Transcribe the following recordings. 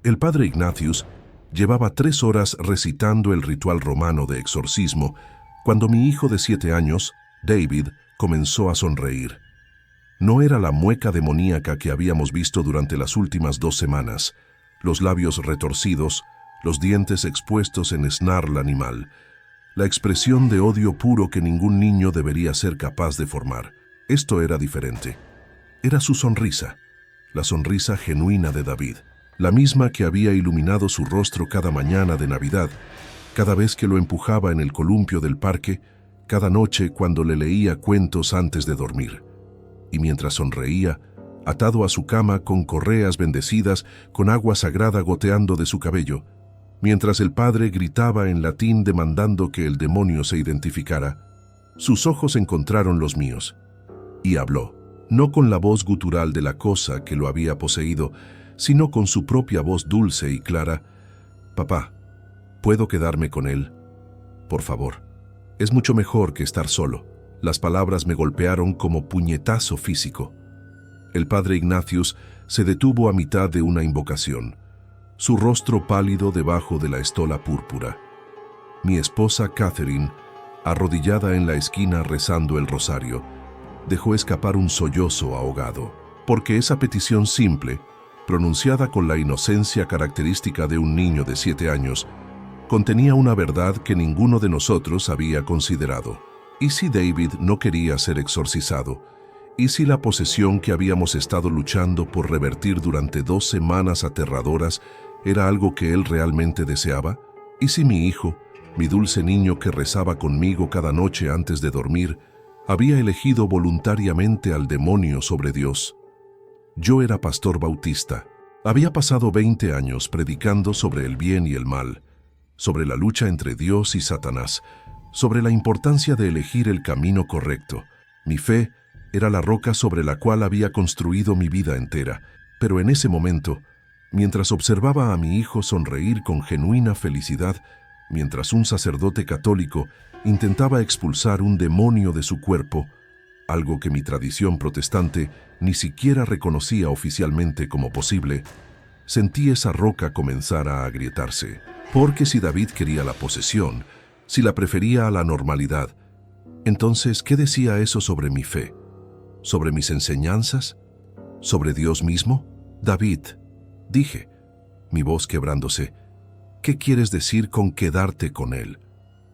El padre Ignatius llevaba 3 horas recitando el ritual romano de exorcismo cuando mi hijo de 7 años, David, comenzó a sonreír. No era la mueca demoníaca que habíamos visto durante las últimas 2 semanas, los labios retorcidos, los dientes expuestos en snarl animal, la expresión de odio puro que ningún niño debería ser capaz de formar. Esto era diferente. Era su sonrisa, la sonrisa genuina de David, la misma que había iluminado su rostro cada mañana de Navidad, cada vez que lo empujaba en el columpio del parque, cada noche cuando le leía cuentos antes de dormir. Y mientras sonreía, atado a su cama con correas bendecidas, con agua sagrada goteando de su cabello, mientras el padre gritaba en latín demandando que el demonio se identificara, sus ojos encontraron los míos. Y habló, no con la voz gutural de la cosa que lo había poseído, sino con su propia voz dulce y clara. «Papá, ¿puedo quedarme con él? Por favor. Es mucho mejor que estar solo». Las palabras me golpearon como puñetazo físico. El padre Ignatius se detuvo a mitad de una invocación, su rostro pálido debajo de la estola púrpura. Mi esposa Catherine, arrodillada en la esquina rezando el rosario, dejó escapar un sollozo ahogado, porque esa petición simple, pronunciada con la inocencia característica de un niño de 7 años, contenía una verdad que ninguno de nosotros había considerado. ¿Y si David no quería ser exorcizado? ¿Y si la posesión que habíamos estado luchando por revertir durante 2 semanas aterradoras era algo que él realmente deseaba? ¿Y si mi hijo, mi dulce niño que rezaba conmigo cada noche antes de dormir, había elegido voluntariamente al demonio sobre Dios? Yo era pastor bautista. Había pasado 20 años predicando sobre el bien y el mal, sobre la lucha entre Dios y Satanás, sobre la importancia de elegir el camino correcto. Mi fe era la roca sobre la cual había construido mi vida entera, pero en ese momento, mientras observaba a mi hijo sonreír con genuina felicidad, mientras un sacerdote católico intentaba expulsar un demonio de su cuerpo, algo que mi tradición protestante ni siquiera reconocía oficialmente como posible, sentí esa roca comenzar a agrietarse. Porque si David quería la posesión, si la prefería a la normalidad, entonces, ¿qué decía eso sobre mi fe? ¿Sobre mis enseñanzas? ¿Sobre Dios mismo? David, dije, mi voz quebrándose, ¿qué quieres decir con quedarte con él?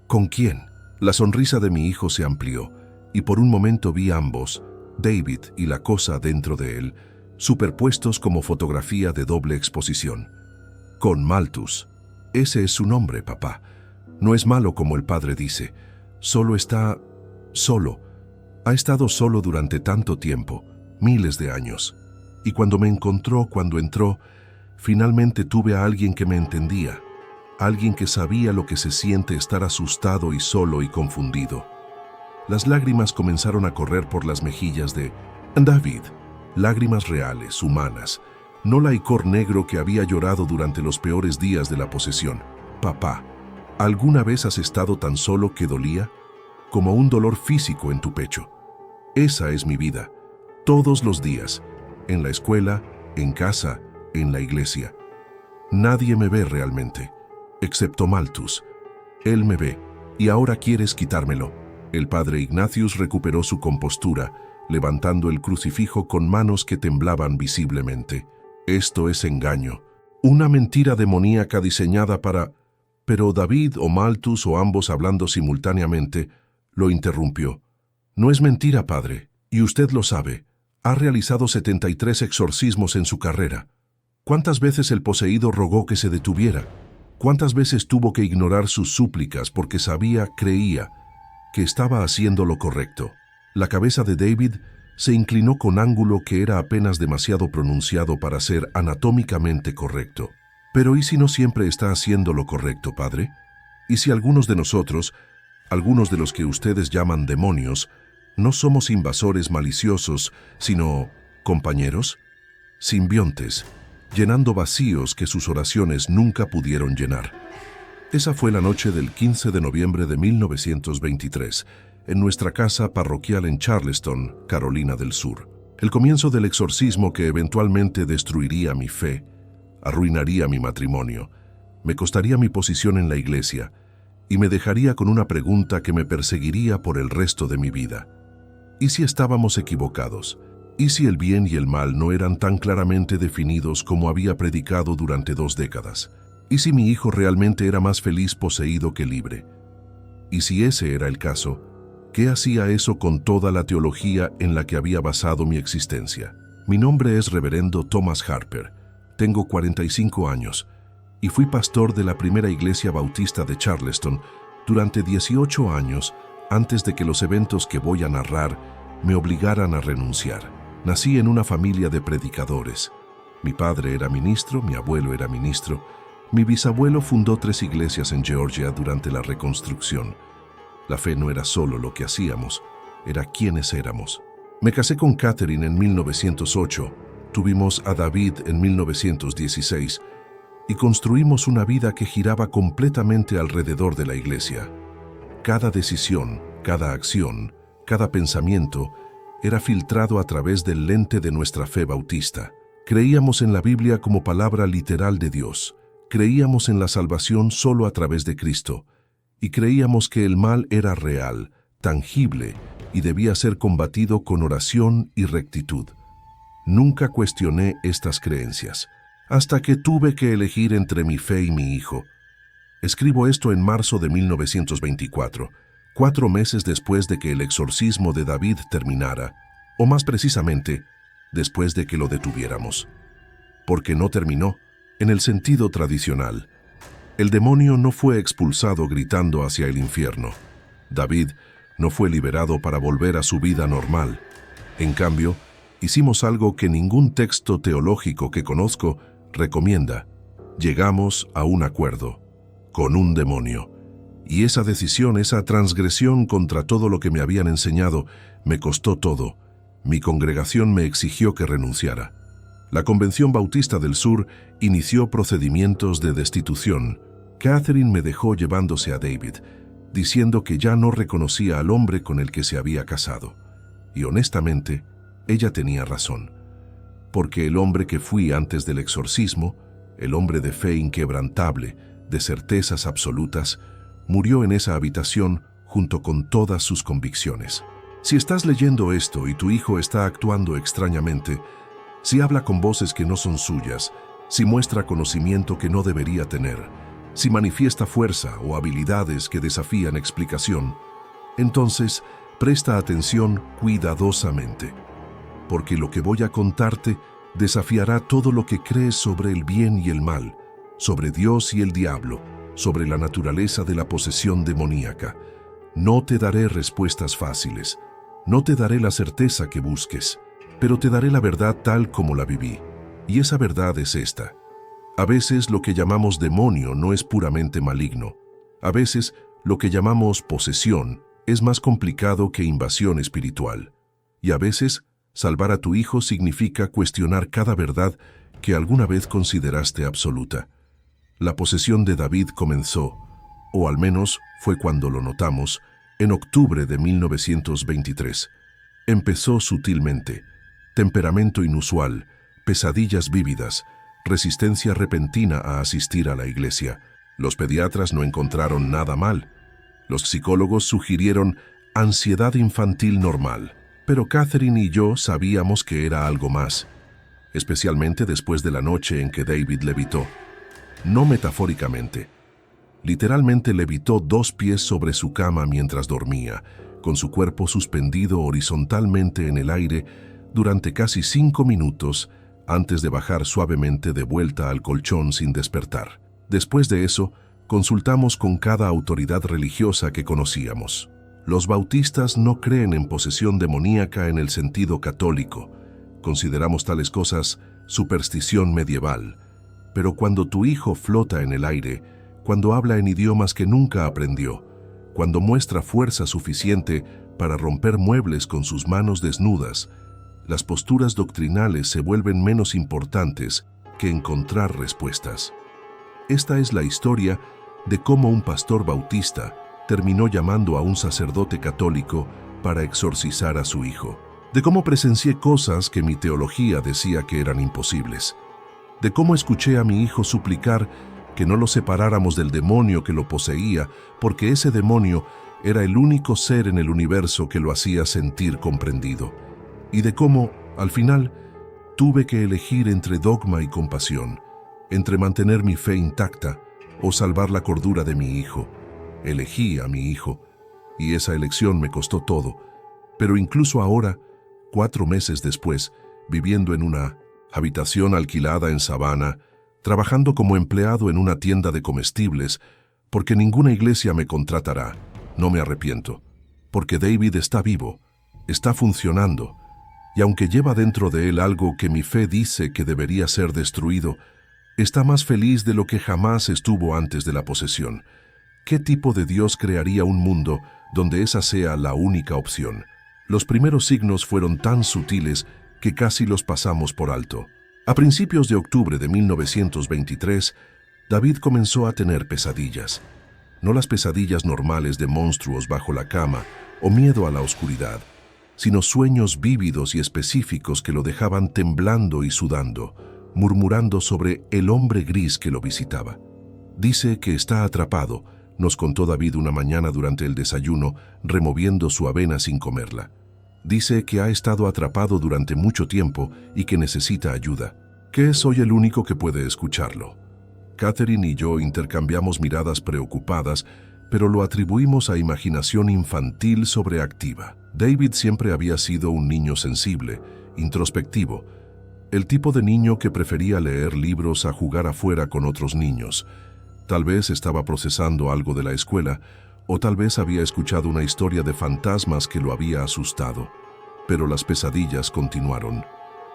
¿Con quién? La sonrisa de mi hijo se amplió, y por un momento vi ambos, David y la cosa dentro de él, superpuestos como fotografía de doble exposición. Con Malthus. Ese es su nombre, papá. No es malo como el padre dice, solo está solo. Ha estado solo durante tanto tiempo, miles de años. Y cuando me encontró, cuando entró, finalmente tuve a alguien que me entendía, alguien que sabía lo que se siente estar asustado y solo y confundido. Las lágrimas comenzaron a correr por las mejillas de David, lágrimas reales, humanas, no la icor negro que había llorado durante los peores días de la posesión. Papá, ¿alguna vez has estado tan solo que dolía? Como un dolor físico en tu pecho. Esa es mi vida, todos los días, en la escuela, en casa, en la iglesia. Nadie me ve realmente, excepto Malthus. Él me ve, y ahora quieres quitármelo. El padre Ignatius recuperó su compostura, levantando el crucifijo con manos que temblaban visiblemente. Esto es engaño, una mentira demoníaca diseñada para... Pero David o Malthus o ambos hablando simultáneamente, lo interrumpió. No es mentira, padre, y usted lo sabe. Ha realizado 73 exorcismos en su carrera. ¿Cuántas veces el poseído rogó que se detuviera? ¿Cuántas veces tuvo que ignorar sus súplicas porque creía que estaba haciendo lo correcto? La cabeza de David se inclinó con ángulo que era apenas demasiado pronunciado para ser anatómicamente correcto. Pero ¿y si no siempre está haciendo lo correcto, padre? ¿Y si algunos de nosotros, algunos de los que ustedes llaman demonios, no somos invasores maliciosos, sino compañeros? Simbiontes, llenando vacíos que sus oraciones nunca pudieron llenar. Esa fue la noche del 15 de noviembre de 1923, en nuestra casa parroquial en Charleston, Carolina del Sur. El comienzo del exorcismo que eventualmente destruiría mi fe, arruinaría mi matrimonio, me costaría mi posición en la iglesia y me dejaría con una pregunta que me perseguiría por el resto de mi vida. ¿Y si estábamos equivocados? ¿Y si el bien y el mal no eran tan claramente definidos como había predicado durante 2 décadas? ¿Y si mi hijo realmente era más feliz poseído que libre? Y si ese era el caso, ¿qué hacía eso con toda la teología en la que había basado mi existencia? Mi nombre es Reverendo Thomas Harper, tengo 45 años y fui pastor de la primera iglesia bautista de Charleston durante 18 años antes de que los eventos que voy a narrar me obligaran a renunciar. Nací en una familia de predicadores. Mi padre era ministro, mi abuelo era ministro. Mi bisabuelo fundó 3 iglesias en Georgia durante la Reconstrucción. La fe no era solo lo que hacíamos, era quienes éramos. Me casé con Catherine en 1908, tuvimos a David en 1916 y construimos una vida que giraba completamente alrededor de la iglesia. Cada decisión, cada acción, cada pensamiento era filtrado a través del lente de nuestra fe bautista. Creíamos en la Biblia como palabra literal de Dios. Creíamos en la salvación solo a través de Cristo. Y creíamos que el mal era real, tangible, y debía ser combatido con oración y rectitud. Nunca cuestioné estas creencias, hasta que tuve que elegir entre mi fe y mi hijo. Escribo esto en marzo de 1924, 4 meses después de que el exorcismo de David terminara, o más precisamente, después de que lo detuviéramos. Porque no terminó, en el sentido tradicional. El demonio no fue expulsado gritando hacia el infierno. David no fue liberado para volver a su vida normal. En cambio, hicimos algo que ningún texto teológico que conozco recomienda. Llegamos a un acuerdo con un demonio. Y esa decisión, esa transgresión contra todo lo que me habían enseñado, me costó todo. Mi congregación me exigió que renunciara. La Convención Bautista del Sur inició procedimientos de destitución. Catherine me dejó llevándose a David, diciendo que ya no reconocía al hombre con el que se había casado. Y honestamente, ella tenía razón. Porque el hombre que fui antes del exorcismo, el hombre de fe inquebrantable, de certezas absolutas, murió en esa habitación junto con todas sus convicciones. Si estás leyendo esto y tu hijo está actuando extrañamente, si habla con voces que no son suyas, si muestra conocimiento que no debería tener, si manifiesta fuerza o habilidades que desafían explicación, entonces presta atención cuidadosamente, porque lo que voy a contarte desafiará todo lo que crees sobre el bien y el mal, sobre Dios y el diablo, sobre la naturaleza de la posesión demoníaca. No te daré respuestas fáciles, no te daré la certeza que busques, pero te daré la verdad tal como la viví. Y esa verdad es esta. A veces lo que llamamos demonio no es puramente maligno. A veces lo que llamamos posesión es más complicado que invasión espiritual. Y a veces salvar a tu hijo significa cuestionar cada verdad que alguna vez consideraste absoluta. La posesión de David comenzó, o al menos fue cuando lo notamos, en octubre de 1923. Empezó sutilmente. Temperamento inusual, pesadillas vívidas, resistencia repentina a asistir a la iglesia. Los pediatras no encontraron nada mal. Los psicólogos sugirieron ansiedad infantil normal. Pero Catherine y yo sabíamos que era algo más, especialmente después de la noche en que David levitó. No metafóricamente. Literalmente levitó 2 pies sobre su cama mientras dormía, con su cuerpo suspendido horizontalmente en el aire durante casi 5 minutos antes de bajar suavemente de vuelta al colchón sin despertar. Después de eso, consultamos con cada autoridad religiosa que conocíamos. Los bautistas no creen en posesión demoníaca en el sentido católico. Consideramos tales cosas superstición medieval. Pero cuando tu hijo flota en el aire, cuando habla en idiomas que nunca aprendió, cuando muestra fuerza suficiente para romper muebles con sus manos desnudas, las posturas doctrinales se vuelven menos importantes que encontrar respuestas. Esta es la historia de cómo un pastor bautista terminó llamando a un sacerdote católico para exorcizar a su hijo, de cómo presencié cosas que mi teología decía que eran imposibles, de cómo escuché a mi hijo suplicar que no lo separáramos del demonio que lo poseía, porque ese demonio era el único ser en el universo que lo hacía sentir comprendido, y de cómo, al final, tuve que elegir entre dogma y compasión, entre mantener mi fe intacta o salvar la cordura de mi hijo. Elegí a mi hijo, y esa elección me costó todo, pero incluso ahora, 4 meses después, viviendo en una habitación alquilada en Savannah, trabajando como empleado en una tienda de comestibles, porque ninguna iglesia me contratará, no me arrepiento, porque David está vivo, está funcionando, y aunque lleva dentro de él algo que mi fe dice que debería ser destruido, está más feliz de lo que jamás estuvo antes de la posesión. ¿Qué tipo de Dios crearía un mundo donde esa sea la única opción? Los primeros signos fueron tan sutiles que casi los pasamos por alto. A principios de octubre de 1923, David comenzó a tener pesadillas. No las pesadillas normales de monstruos bajo la cama o miedo a la oscuridad, sino sueños vívidos y específicos que lo dejaban temblando y sudando, murmurando sobre el hombre gris que lo visitaba. Dice que está atrapado, nos contó David una mañana durante el desayuno, removiendo su avena sin comerla. Dice que ha estado atrapado durante mucho tiempo y que necesita ayuda. Que soy el único que puede escucharlo. Catherine y yo intercambiamos miradas preocupadas, pero lo atribuimos a imaginación infantil sobreactiva. David siempre había sido un niño sensible, introspectivo, el tipo de niño que prefería leer libros a jugar afuera con otros niños. Tal vez estaba procesando algo de la escuela, o tal vez había escuchado una historia de fantasmas que lo había asustado. Pero las pesadillas continuaron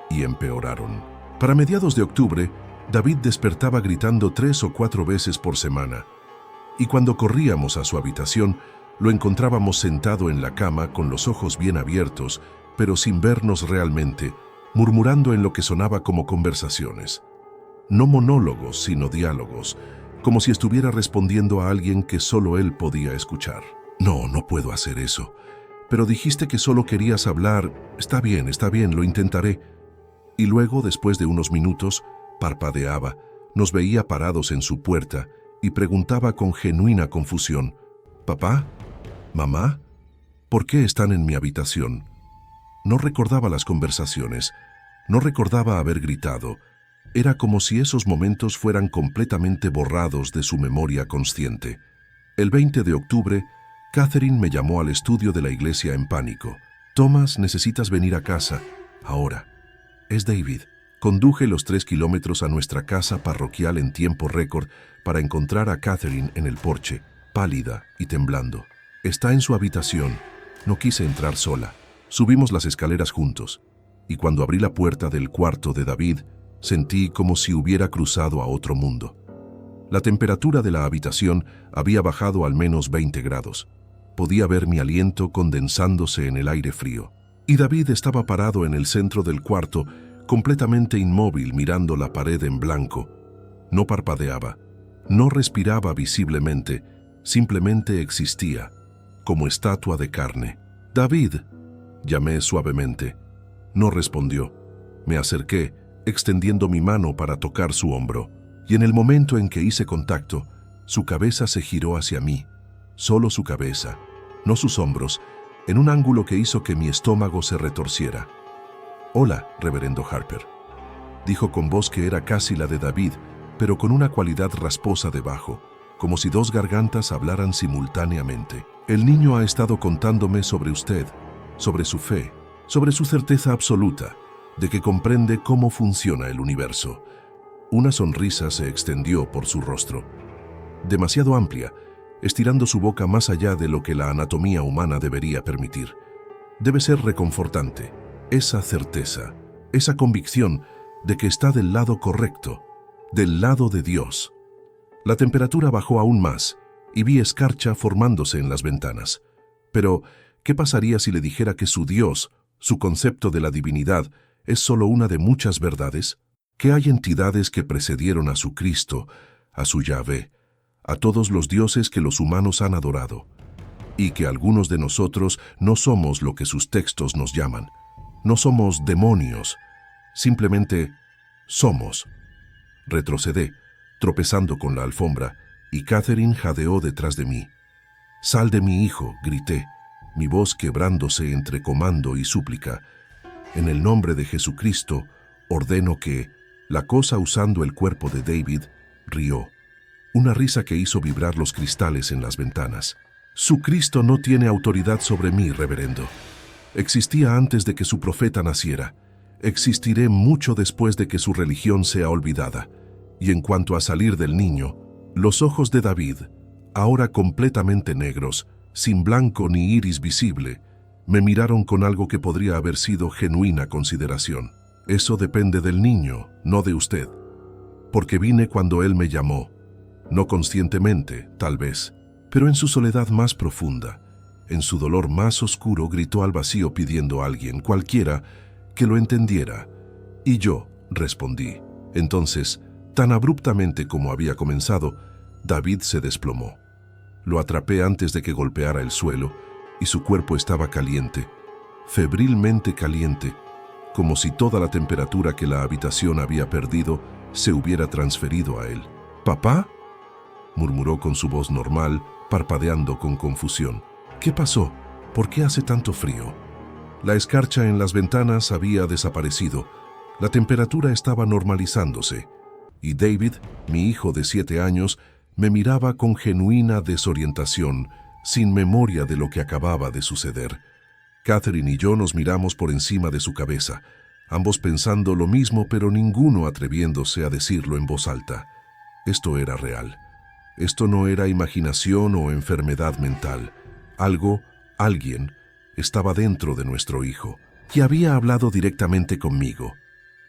y empeoraron. Para mediados de octubre, David despertaba gritando 3 o 4 veces por semana, y cuando corríamos a su habitación, lo encontrábamos sentado en la cama con los ojos bien abiertos, pero sin vernos realmente, murmurando en lo que sonaba como conversaciones. No monólogos, sino diálogos, como si estuviera respondiendo a alguien que solo él podía escuchar. No, no puedo hacer eso. Pero dijiste que solo querías hablar. Está bien, lo intentaré. Y luego, después de unos minutos, parpadeaba, nos veía parados en su puerta y preguntaba con genuina confusión: ¿Papá? ¿Mamá? ¿Por qué están en mi habitación? No recordaba las conversaciones, no recordaba haber gritado. Era como si esos momentos fueran completamente borrados de su memoria consciente. El 20 de octubre, Catherine me llamó al estudio de la iglesia en pánico. Thomas, necesitas venir a casa, ahora. Es David. Conduje los 3 kilómetros a nuestra casa parroquial en tiempo récord para encontrar a Catherine en el porche, pálida y temblando. Está en su habitación. No quise entrar sola. Subimos las escaleras juntos, y cuando abrí la puerta del cuarto de David, sentí como si hubiera cruzado a otro mundo. La temperatura de la habitación había bajado al menos 20 grados. Podía ver mi aliento condensándose en el aire frío. Y David estaba parado en el centro del cuarto, completamente inmóvil, mirando la pared en blanco. No parpadeaba, no respiraba visiblemente, simplemente existía, como estatua de carne. «David», llamé suavemente. No respondió. Me acerqué, extendiendo mi mano para tocar su hombro, y en el momento en que hice contacto, su cabeza se giró hacia mí, solo su cabeza, no sus hombros, en un ángulo que hizo que mi estómago se retorciera. «Hola, reverendo Harper», dijo con voz que era casi la de David, pero con una cualidad rasposa debajo, como si 2 gargantas hablaran simultáneamente. «El niño ha estado contándome sobre usted, sobre su fe, sobre su certeza absoluta de que comprende cómo funciona el universo». Una sonrisa se extendió por su rostro, demasiado amplia, estirando su boca más allá de lo que la anatomía humana debería permitir. Debe ser reconfortante, esa certeza, esa convicción de que está del lado correcto, del lado de Dios. La temperatura bajó aún más y vi escarcha formándose en las ventanas. Pero, ¿qué pasaría si le dijera que su Dios, su concepto de la divinidad, es solo una de muchas verdades? Que hay entidades que precedieron a su Cristo, a su Yahvé, a todos los dioses que los humanos han adorado, y que algunos de nosotros no somos lo que sus textos nos llaman. No somos demonios, simplemente somos. Retrocedé, tropezando con la alfombra, y Catherine jadeó detrás de mí. «Sal de mi hijo», grité, mi voz quebrándose entre comando y súplica. «En el nombre de Jesucristo, ordeno que...» La cosa, usando el cuerpo de David, rió. Una risa que hizo vibrar los cristales en las ventanas. «Su Cristo no tiene autoridad sobre mí, reverendo. Existía antes de que su profeta naciera. Existiré mucho después de que su religión sea olvidada. Y en cuanto a salir del niño, los ojos de David, ahora completamente negros, sin blanco ni iris visible, me miraron con algo que podría haber sido genuina consideración. Eso depende del niño, no de usted. Porque vine cuando él me llamó. No conscientemente, tal vez, pero en su soledad más profunda, en su dolor más oscuro, gritó al vacío pidiendo a alguien, cualquiera, que lo entendiera. Y yo respondí. Entonces, tan abruptamente como había comenzado, David se desplomó. Lo atrapé antes de que golpeara el suelo, y su cuerpo estaba caliente, febrilmente caliente, como si toda la temperatura que la habitación había perdido se hubiera transferido a él. «¿Papá?», murmuró con su voz normal, parpadeando con confusión. «¿Qué pasó? ¿Por qué hace tanto frío?». La escarcha en las ventanas había desaparecido, la temperatura estaba normalizándose, y David, mi hijo de 7 años, me miraba con genuina desorientación, sin memoria de lo que acababa de suceder. Catherine y yo nos miramos por encima de su cabeza, ambos pensando lo mismo, pero ninguno atreviéndose a decirlo en voz alta. Esto era real. Esto no era imaginación o enfermedad mental. Alguien, estaba dentro de nuestro hijo, y había hablado directamente conmigo,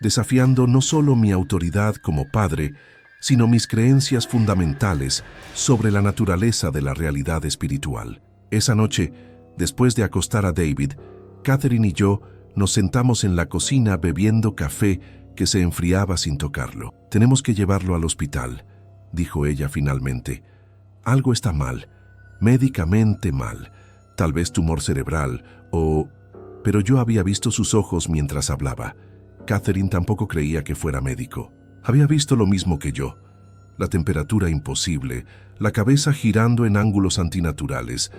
desafiando no solo mi autoridad como padre, sino mis creencias fundamentales sobre la naturaleza de la realidad espiritual. Esa noche, después de acostar a David, Catherine y yo nos sentamos en la cocina bebiendo café que se enfriaba sin tocarlo. «Tenemos que llevarlo al hospital», dijo ella finalmente. «Algo está mal, médicamente mal, tal vez tumor cerebral o...». Pero yo había visto sus ojos mientras hablaba. Catherine tampoco creía que fuera médico. Había visto lo mismo que yo. La temperatura imposible, la cabeza girando en ángulos antinaturales,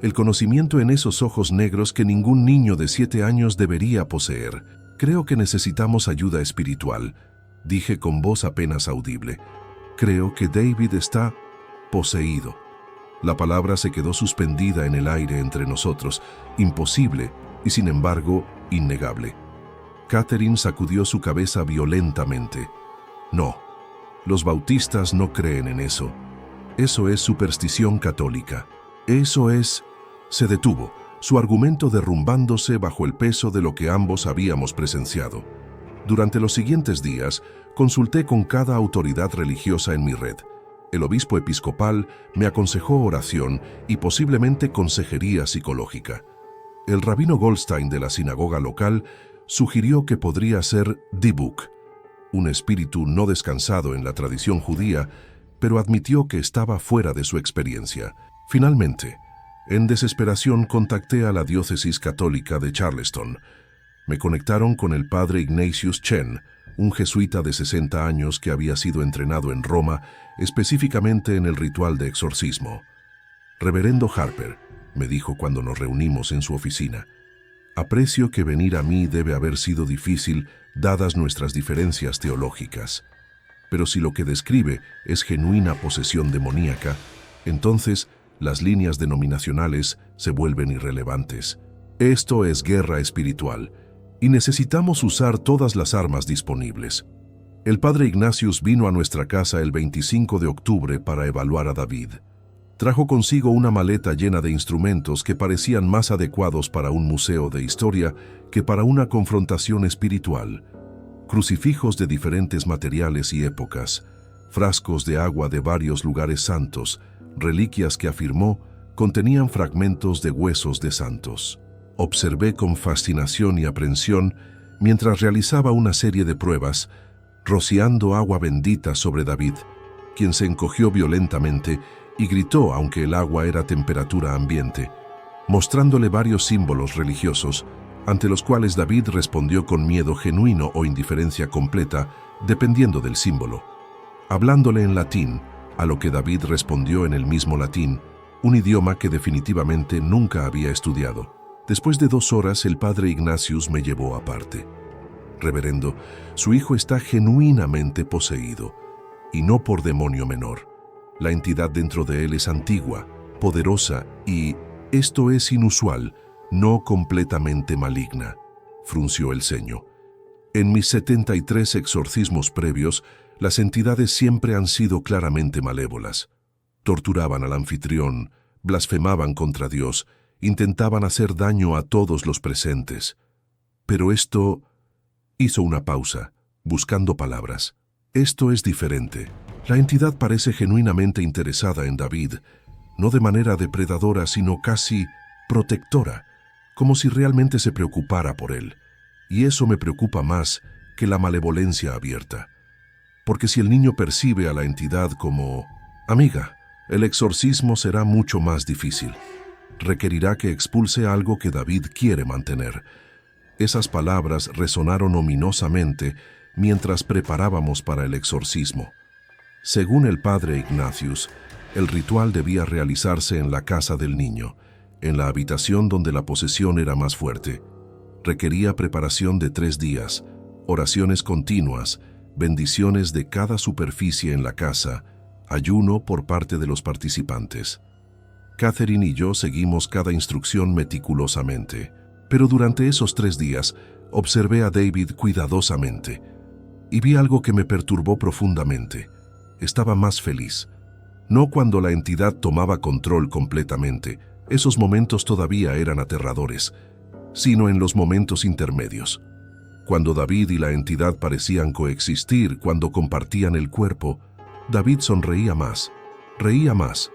el conocimiento en esos ojos negros que ningún niño de 7 años debería poseer. «Creo que necesitamos ayuda espiritual», dije con voz apenas audible. «Creo que David está poseído». La palabra se quedó suspendida en el aire entre nosotros, imposible y sin embargo innegable. Catherine sacudió su cabeza violentamente. «No, los bautistas no creen en eso. Eso es superstición católica. Eso es...». Se detuvo, su argumento derrumbándose bajo el peso de lo que ambos habíamos presenciado. Durante los siguientes días, consulté con cada autoridad religiosa en mi red. El obispo episcopal me aconsejó oración y posiblemente consejería psicológica. El rabino Goldstein de la sinagoga local sugirió que podría ser Dibuk, un espíritu no descansado en la tradición judía, pero admitió que estaba fuera de su experiencia. Finalmente, en desesperación contacté a la diócesis católica de Charleston. Me conectaron con el padre Ignatius Chen, un jesuita de 60 años que había sido entrenado en Roma, específicamente en el ritual de exorcismo. «Reverendo Harper», me dijo cuando nos reunimos en su oficina, «aprecio que venir a mí debe haber sido difícil dadas nuestras diferencias teológicas. Pero si lo que describe es genuina posesión demoníaca, entonces las líneas denominacionales se vuelven irrelevantes. Esto es guerra espiritual, y necesitamos usar todas las armas disponibles». El padre Ignatius vino a nuestra casa el 25 de octubre para evaluar a David. Trajo consigo una maleta llena de instrumentos que parecían más adecuados para un museo de historia que para una confrontación espiritual. Crucifijos de diferentes materiales y épocas, frascos de agua de varios lugares santos, reliquias que afirmó contenían fragmentos de huesos de santos. Observé con fascinación y aprensión mientras realizaba una serie de pruebas, rociando agua bendita sobre David, quien se encogió violentamente y gritó aunque el agua era temperatura ambiente, mostrándole varios símbolos religiosos, ante los cuales David respondió con miedo genuino o indiferencia completa, dependiendo del símbolo. hablándole en latín, a lo que David respondió en el mismo latín, un idioma que definitivamente nunca había estudiado. Después de 2 horas, el padre Ignatius me llevó aparte. Reverendo, su hijo está genuinamente poseído, y no por demonio menor. La entidad dentro de él es antigua, poderosa y, esto es inusual, no completamente maligna, frunció el ceño. En mis 73 exorcismos previos, las entidades siempre han sido claramente malévolas. Torturaban al anfitrión, blasfemaban contra Dios, intentaban hacer daño a todos los presentes. Pero esto... Hizo una pausa, buscando palabras. Esto es diferente. La entidad parece genuinamente interesada en David, no de manera depredadora, sino casi protectora, como si realmente se preocupara por él. Y eso me preocupa más que la malevolencia abierta. Porque si el niño percibe a la entidad como amiga, el exorcismo será mucho más difícil. Requerirá que expulse algo que David quiere mantener. Esas palabras resonaron ominosamente mientras preparábamos para el exorcismo. Según el padre Ignatius, el ritual debía realizarse en la casa del niño, en la habitación donde la posesión era más fuerte. Requería preparación de 3 días, oraciones continuas, bendiciones de cada superficie en la casa, ayuno por parte de los participantes. Catherine y yo seguimos cada instrucción meticulosamente, pero durante esos 3 días observé a David cuidadosamente y vi algo que me perturbó profundamente. Estaba más feliz. No cuando la entidad tomaba control completamente, esos momentos todavía eran aterradores, sino en los momentos intermedios. Cuando David y la entidad parecían coexistir, cuando compartían el cuerpo, David sonreía más, reía más,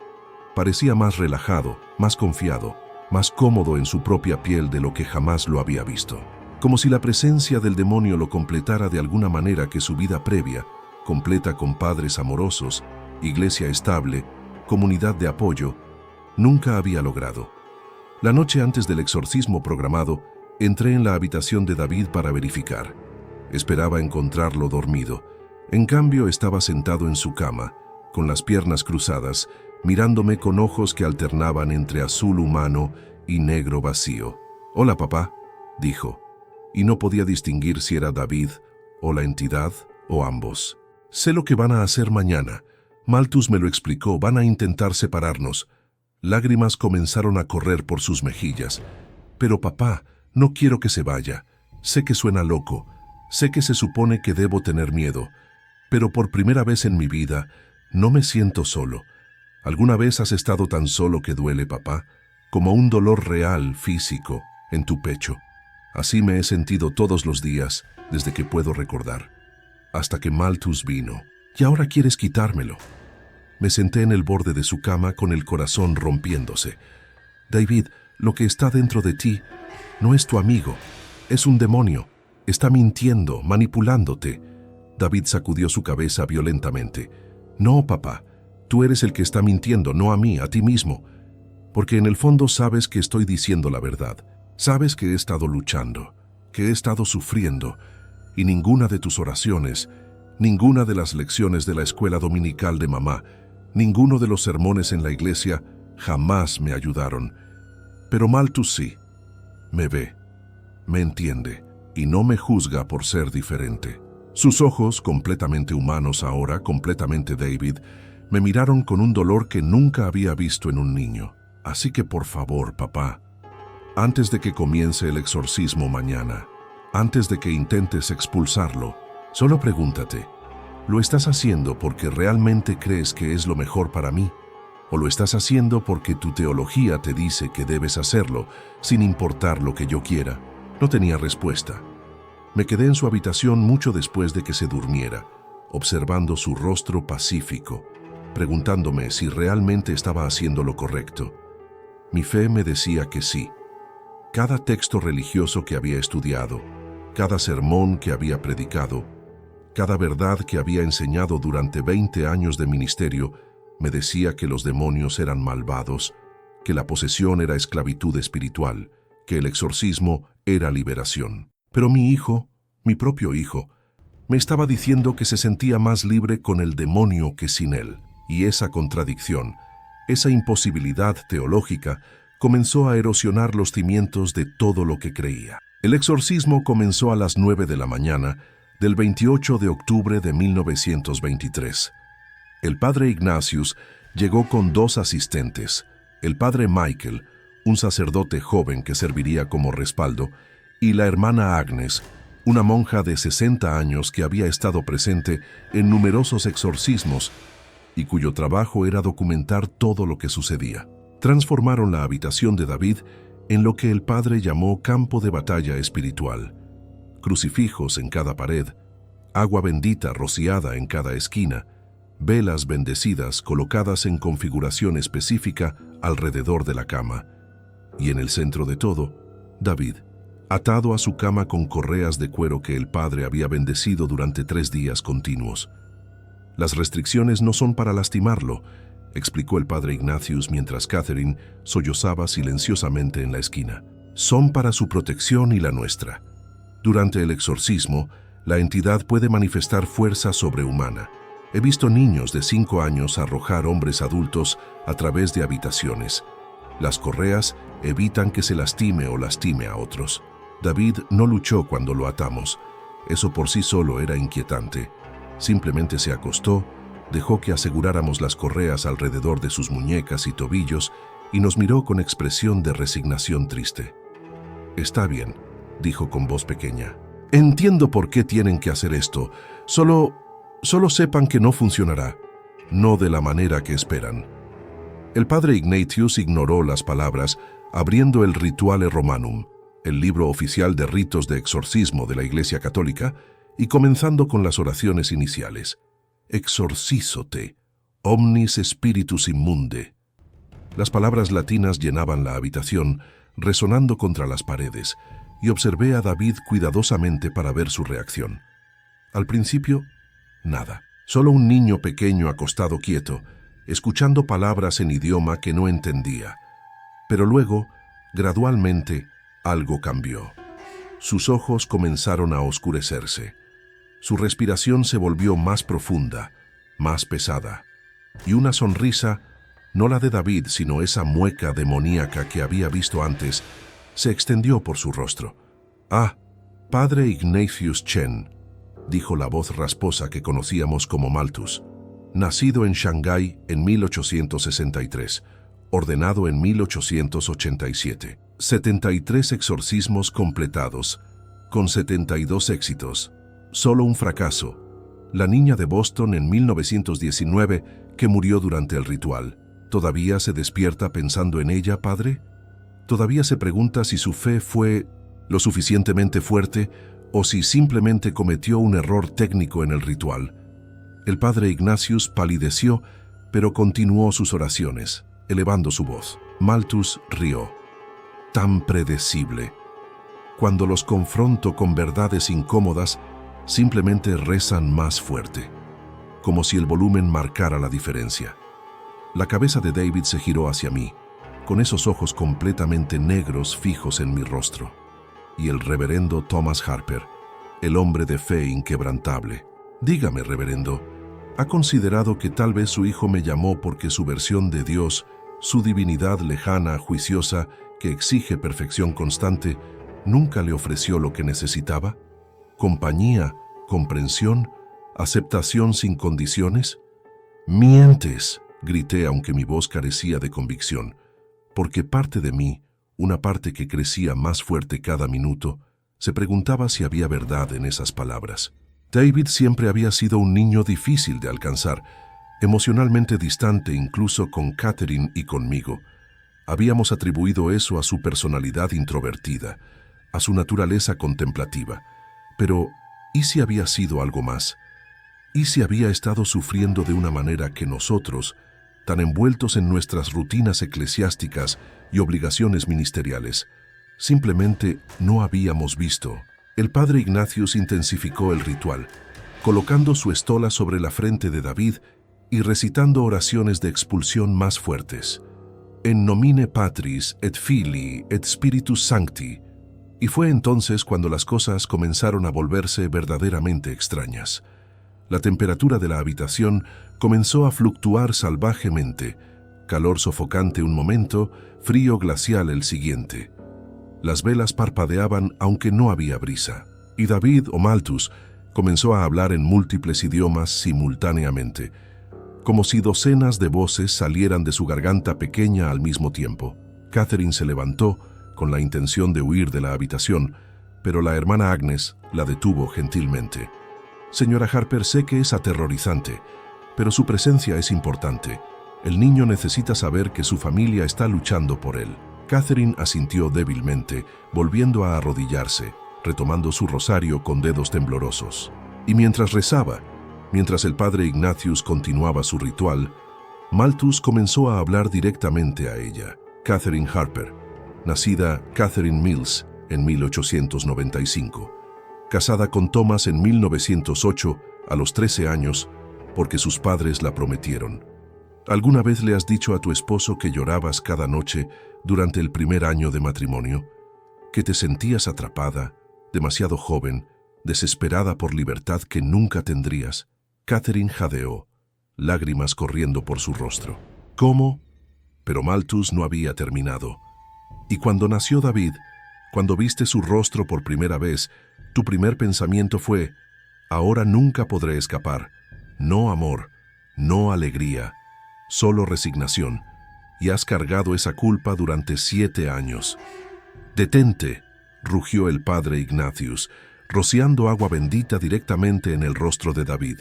parecía más relajado, más confiado, más cómodo en su propia piel de lo que jamás lo había visto. Como si la presencia del demonio lo completara de alguna manera que su vida previa, completa con padres amorosos, iglesia estable, comunidad de apoyo, nunca había logrado. La noche antes del exorcismo programado, entré en la habitación de David para verificar. Esperaba encontrarlo dormido. En cambio, estaba sentado en su cama, con las piernas cruzadas, mirándome con ojos que alternaban entre azul humano y negro vacío. «Hola, papá», dijo, y no podía distinguir si era David, o la entidad, o ambos. «Sé lo que van a hacer mañana. Malthus me lo explicó, van a intentar separarnos». Lágrimas comenzaron a correr por sus mejillas. «Pero papá, no quiero que se vaya. Sé que suena loco. Sé que se supone que debo tener miedo. Pero por primera vez en mi vida, no me siento solo. ¿Alguna vez has estado tan solo que duele, papá? Como un dolor real, físico, en tu pecho. Así me he sentido todos los días, desde que puedo recordar. Hasta que Malthus vino. Y ahora quieres quitármelo». Me senté en el borde de su cama con el corazón rompiéndose. «David, lo que está dentro de ti no es tu amigo. Es un demonio. Está mintiendo, manipulándote». David sacudió su cabeza violentamente. «No, papá. Tú eres el que está mintiendo, no a mí, a ti mismo. Porque en el fondo sabes que estoy diciendo la verdad. Sabes que he estado luchando, que he estado sufriendo, y ninguna de tus oraciones, ninguna de las lecciones de la escuela dominical de mamá, ninguno de los sermones en la iglesia jamás me ayudaron. Pero Malthus sí. Me ve, me entiende, y no me juzga por ser diferente». Sus ojos, completamente humanos ahora, completamente David, me miraron con un dolor que nunca había visto en un niño. «Así que por favor, papá, antes de que comience el exorcismo mañana, antes de que intentes expulsarlo, solo pregúntate, ¿lo estás haciendo porque realmente crees que es lo mejor para mí? ¿O lo estás haciendo porque tu teología te dice que debes hacerlo, sin importar lo que yo quiera?» No tenía respuesta. Me quedé en su habitación mucho después de que se durmiera, observando su rostro pacífico, preguntándome si realmente estaba haciendo lo correcto. Mi fe me decía que sí. Cada texto religioso que había estudiado, cada sermón que había predicado, cada verdad que había enseñado durante 20 años de ministerio, me decía que los demonios eran malvados, que la posesión era esclavitud espiritual, que el exorcismo era liberación. Pero mi hijo, mi propio hijo, Me estaba diciendo que se sentía más libre con el demonio que sin él, y esa contradicción, esa imposibilidad teológica, comenzó a erosionar los cimientos de todo lo que creía. El exorcismo comenzó a las 9 de la mañana del 28 de octubre de 1923. El padre Ignatius llegó con 2 asistentes, el padre Michael, un sacerdote joven que serviría como respaldo, y la hermana Agnes, una monja de 60 años que había estado presente en numerosos exorcismos y cuyo trabajo era documentar todo lo que sucedía. Transformaron la habitación de David en lo que el padre llamó campo de batalla espiritual. Crucifijos en cada pared, agua bendita rociada en cada esquina, velas bendecidas colocadas en configuración específica alrededor de la cama. Y en el centro de todo, David, atado a su cama con correas de cuero que el padre había bendecido durante 3 días continuos. Las restricciones no son para lastimarlo, explicó el padre Ignatius mientras Catherine sollozaba silenciosamente en la esquina. Son para su protección y la nuestra. Durante el exorcismo, la entidad puede manifestar fuerza sobrehumana. He visto niños de 5 años arrojar hombres adultos a través de habitaciones. Las correas evitan que se lastime o lastime a otros. David no luchó cuando lo atamos. Eso por sí solo era inquietante. Simplemente se acostó, dejó que aseguráramos las correas alrededor de sus muñecas y tobillos y nos miró con expresión de resignación triste. «Está bien», dijo con voz pequeña. «Entiendo por qué tienen que hacer esto. Solo sepan que no funcionará. No de la manera que esperan». El padre Ignatius ignoró las palabras, abriendo el Rituale Romanum, el libro oficial de ritos de exorcismo de la Iglesia Católica, y comenzando con las oraciones iniciales. Exorcízote, omnis spiritus immunde. Las palabras latinas llenaban la habitación, resonando contra las paredes, y observé a David cuidadosamente para ver su reacción. Al principio, nada. Solo un niño pequeño acostado quieto, escuchando palabras en idioma que no entendía. Pero luego, gradualmente, algo cambió. Sus ojos comenzaron a oscurecerse. Su respiración se volvió más profunda, más pesada. Y una sonrisa, no la de David, sino esa mueca demoníaca que había visto antes, se extendió por su rostro. «Ah, padre Ignatius Chen», dijo la voz rasposa que conocíamos como Malthus. «Nacido en Shanghái en 1863, ordenado en 1887. 73 exorcismos completados, con 72 éxitos. Solo un fracaso. La niña de Boston en 1919 que murió durante el ritual. ¿Todavía se despierta pensando en ella, padre? ¿Todavía se pregunta si su fe fue lo suficientemente fuerte o si simplemente cometió un error técnico en el ritual?» El padre Ignatius palideció, pero continuó sus oraciones, elevando su voz. Malthus rió. «Tan predecible. Cuando los confronto con verdades incómodas, simplemente rezan más fuerte, como si el volumen marcara la diferencia». La cabeza de David se giró hacia mí, con esos ojos completamente negros fijos en mi rostro. Y el reverendo Thomas Harper, el hombre de fe inquebrantable. «Dígame, reverendo, ¿ha considerado que tal vez su hijo me llamó porque su versión de Dios, su divinidad lejana, juiciosa, que exige perfección constante, nunca le ofreció lo que necesitaba? ¿Compañía, comprensión, aceptación sin condiciones?» «Mientes», grité aunque mi voz carecía de convicción, porque parte de mí, una parte que crecía más fuerte cada minuto, se preguntaba si había verdad en esas palabras. David siempre había sido un niño difícil de alcanzar, emocionalmente distante incluso con Catherine y conmigo. Habíamos atribuido eso a su personalidad introvertida, a su naturaleza contemplativa. Pero, ¿y si había sido algo más? ¿Y si había estado sufriendo de una manera que nosotros, tan envueltos en nuestras rutinas eclesiásticas y obligaciones ministeriales, simplemente no habíamos visto? El padre Ignatius intensificó el ritual, colocando su estola sobre la frente de David y recitando oraciones de expulsión más fuertes. «En nomine Patris et Filii et Spiritus Sancti», Y fue entonces cuando las cosas comenzaron a volverse verdaderamente extrañas. La temperatura de la habitación comenzó a fluctuar salvajemente, calor sofocante un momento, frío glacial el siguiente. Las velas parpadeaban aunque no había brisa, y David o Malthus comenzó a hablar en múltiples idiomas simultáneamente, como si docenas de voces salieran de su garganta pequeña al mismo tiempo. Catherine se levantó con la intención de huir de la habitación, pero la hermana Agnes la detuvo gentilmente. «Señora Harper, sé que es aterrorizante, pero su presencia es importante. El niño necesita saber que su familia está luchando por él». Catherine asintió débilmente, volviendo a arrodillarse, retomando su rosario con dedos temblorosos. Y mientras rezaba, mientras el padre Ignatius continuaba su ritual, Malthus comenzó a hablar directamente a ella. Catherine Harper, nacida Catherine Mills en 1895, casada con Thomas en 1908 a los 13 años, porque sus padres la prometieron. ¿Alguna vez le has dicho a tu esposo que llorabas cada noche durante el primer año de matrimonio? ¿Que te sentías atrapada, demasiado joven, desesperada por libertad que nunca tendrías? Catherine jadeó, lágrimas corriendo por su rostro. ¿Cómo? Pero Malthus no había terminado. Y cuando nació David, cuando viste su rostro por primera vez, tu primer pensamiento fue: ahora nunca podré escapar. No amor, no alegría, solo resignación. Y has cargado esa culpa durante 7 años. «Detente», rugió el padre Ignatius, rociando agua bendita directamente en el rostro de David.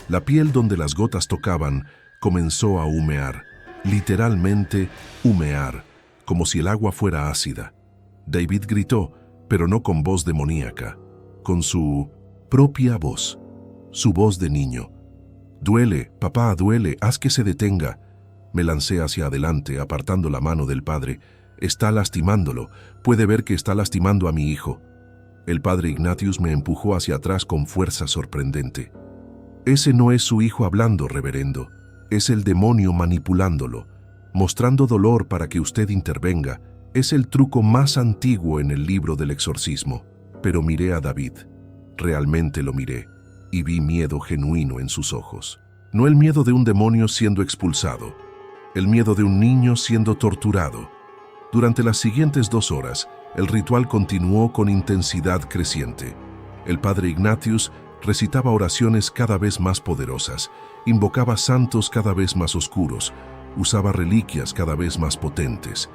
La piel donde las gotas tocaban comenzó a humear, literalmente humear, como si el agua fuera ácida. David gritó, pero no con voz demoníaca, con su propia voz, su voz de niño. «Duele, papá, duele, haz que se detenga». Me lancé hacia adelante, apartando la mano del padre. «Está lastimándolo, puede ver que está lastimando a mi hijo». El padre Ignatius me empujó hacia atrás con fuerza sorprendente. «Ese no es su hijo hablando, reverendo. Es el demonio manipulándolo, mostrando dolor para que usted intervenga. Es el truco más antiguo en el libro del exorcismo». Pero miré a David. Realmente lo miré, y vi miedo genuino en sus ojos. No el miedo de un demonio siendo expulsado, el miedo de un niño siendo torturado. Durante las siguientes 2 horas, el ritual continuó con intensidad creciente. El padre Ignatius recitaba oraciones cada vez más poderosas, invocaba santos cada vez más oscuros, usaba reliquias cada vez más potentes.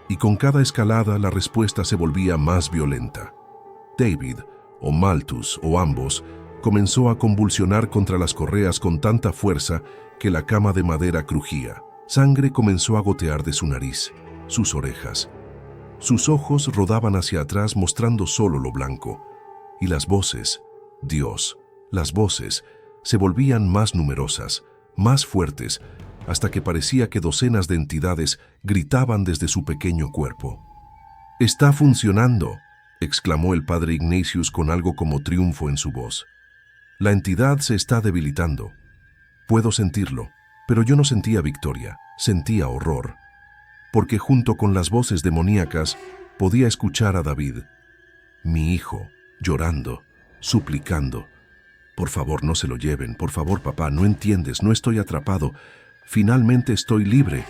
Y con cada escalada la respuesta se volvía más violenta. David, o Malthus, o ambos, comenzó a convulsionar contra las correas con tanta fuerza que la cama de madera crujía. Sangre comenzó a gotear de su nariz, sus orejas. Sus ojos rodaban hacia atrás mostrando solo lo blanco. Y las voces, Dios, las voces, se volvían más numerosas, más fuertes, hasta que parecía que docenas de entidades gritaban desde su pequeño cuerpo. «¡Está funcionando!», exclamó el padre Ignatius con algo como triunfo en su voz. «La entidad se está debilitando. Puedo sentirlo». Pero yo no sentía victoria, sentía horror, porque junto con las voces demoníacas podía escuchar a David, mi hijo, llorando, suplicando: «Por favor, no se lo lleven, por favor, papá, no entiendes, no estoy atrapado, finalmente estoy libre».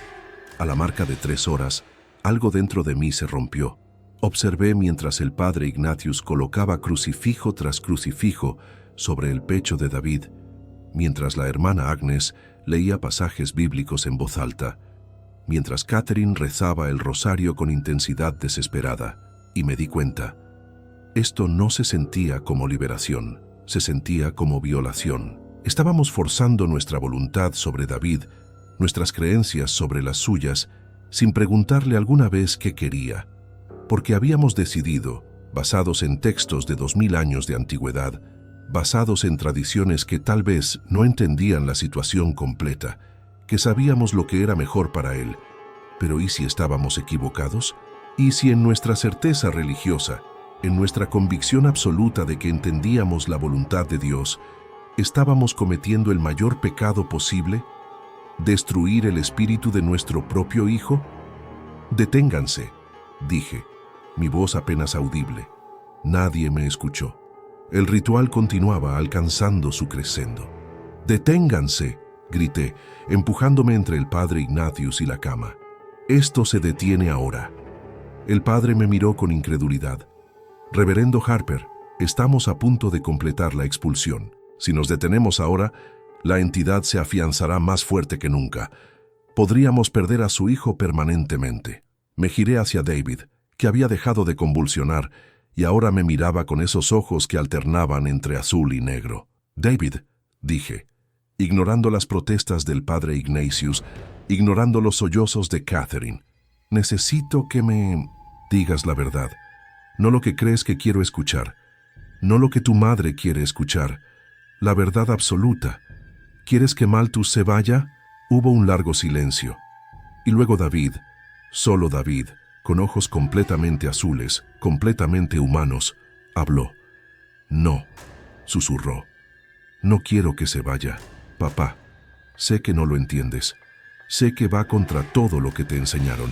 A la marca de 3 horas, algo dentro de mí se rompió. Observé mientras el padre Ignatius colocaba crucifijo tras crucifijo sobre el pecho de David, mientras la hermana Agnes leía pasajes bíblicos en voz alta, mientras Catherine rezaba el rosario con intensidad desesperada, y me di cuenta. Esto no se sentía como liberación, se sentía como violación. Estábamos forzando nuestra voluntad sobre David, nuestras creencias sobre las suyas, sin preguntarle alguna vez qué quería, porque habíamos decidido, basados en textos de 2000 años de antigüedad, basados en tradiciones que tal vez no entendían la situación completa, que sabíamos lo que era mejor para él. Pero ¿y si estábamos equivocados? ¿Y si en nuestra certeza religiosa, en nuestra convicción absoluta de que entendíamos la voluntad de Dios, estábamos cometiendo el mayor pecado posible? ¿Destruir el espíritu de nuestro propio hijo? «Deténganse», dije. mi voz apenas audible. Nadie me escuchó. El ritual continuaba alcanzando su crescendo. «¡Deténganse!», grité, empujándome entre el padre Ignatius y la cama. «Esto se detiene ahora». El padre me miró con incredulidad. «Reverendo Harper, estamos a punto de completar la expulsión. Si nos detenemos ahora, la entidad se afianzará más fuerte que nunca. Podríamos perder a su hijo permanentemente». Me giré hacia David, que había dejado de convulsionar, y ahora me miraba con esos ojos que alternaban entre azul y negro. «David», dije, ignorando las protestas del padre Ignatius, ignorando los sollozos de Catherine, «necesito que me digas la verdad, no lo que crees que quiero escuchar, no lo que tu madre quiere escuchar, la verdad absoluta. ¿Quieres que Malthus se vaya?». Hubo un largo silencio, y luego David, solo David, con ojos completamente azules, completamente humanos, habló. «No», susurró. «No quiero que se vaya, papá. Sé que no lo entiendes. Sé que va contra todo lo que te enseñaron.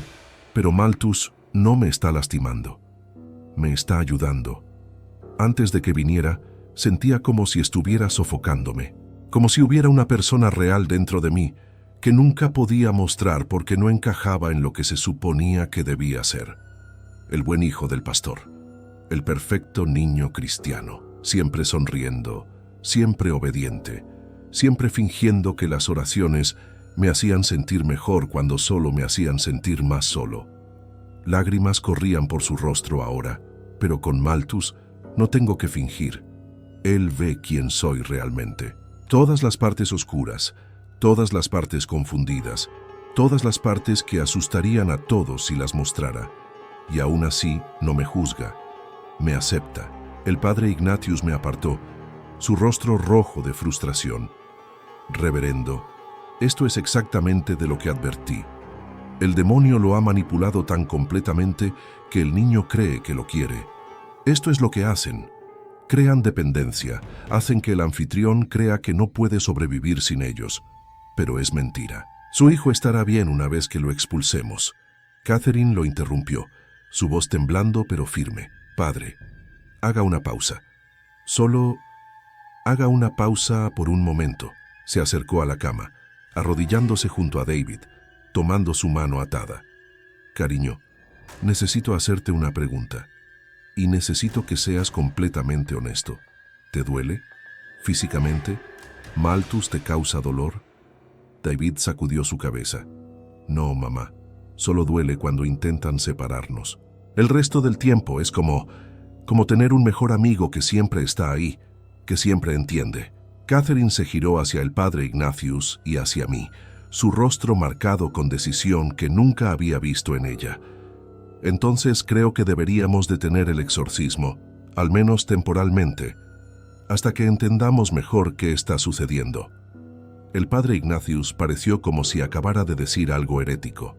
Pero Malthus no me está lastimando. Me está ayudando. Antes de que viniera, sentía como si estuviera sofocándome, como si hubiera una persona real dentro de mí, que nunca podía mostrar porque no encajaba en lo que se suponía que debía ser. El buen hijo del pastor, el perfecto niño cristiano, siempre sonriendo, siempre obediente, siempre fingiendo que las oraciones me hacían sentir mejor cuando solo me hacían sentir más solo. Lágrimas corrían por su rostro ahora, pero con Malthus no tengo que fingir. Él ve quién soy realmente. Todas las partes oscuras, todas las partes confundidas, todas las partes que asustarían a todos si las mostrara. Y aún así no me juzga, me acepta. El padre Ignatius me apartó, su rostro rojo de frustración. «Reverendo, esto es exactamente de lo que advertí. El demonio lo ha manipulado tan completamente que el niño cree que lo quiere. Esto es lo que hacen. Crean dependencia, hacen que el anfitrión crea que no puede sobrevivir sin ellos. Pero es mentira. Su hijo estará bien una vez que lo expulsemos». Catherine lo interrumpió, su voz temblando pero firme. «Padre, haga una pausa. Solo haga una pausa por un momento». Se acercó a la cama, arrodillándose junto a David, tomando su mano atada. «Cariño, necesito hacerte una pregunta, y necesito que seas completamente honesto. ¿Te duele? ¿Físicamente? ¿Malthus te causa dolor?». David sacudió su cabeza. «No, mamá, solo duele cuando intentan separarnos. El resto del tiempo es como tener un mejor amigo que siempre está ahí, que siempre entiende». Catherine se giró hacia el padre Ignatius y hacia mí, su rostro marcado con decisión que nunca había visto en ella. «Entonces creo que deberíamos detener el exorcismo, al menos temporalmente, hasta que entendamos mejor qué está sucediendo». El padre Ignatius pareció como si acabara de decir algo herético.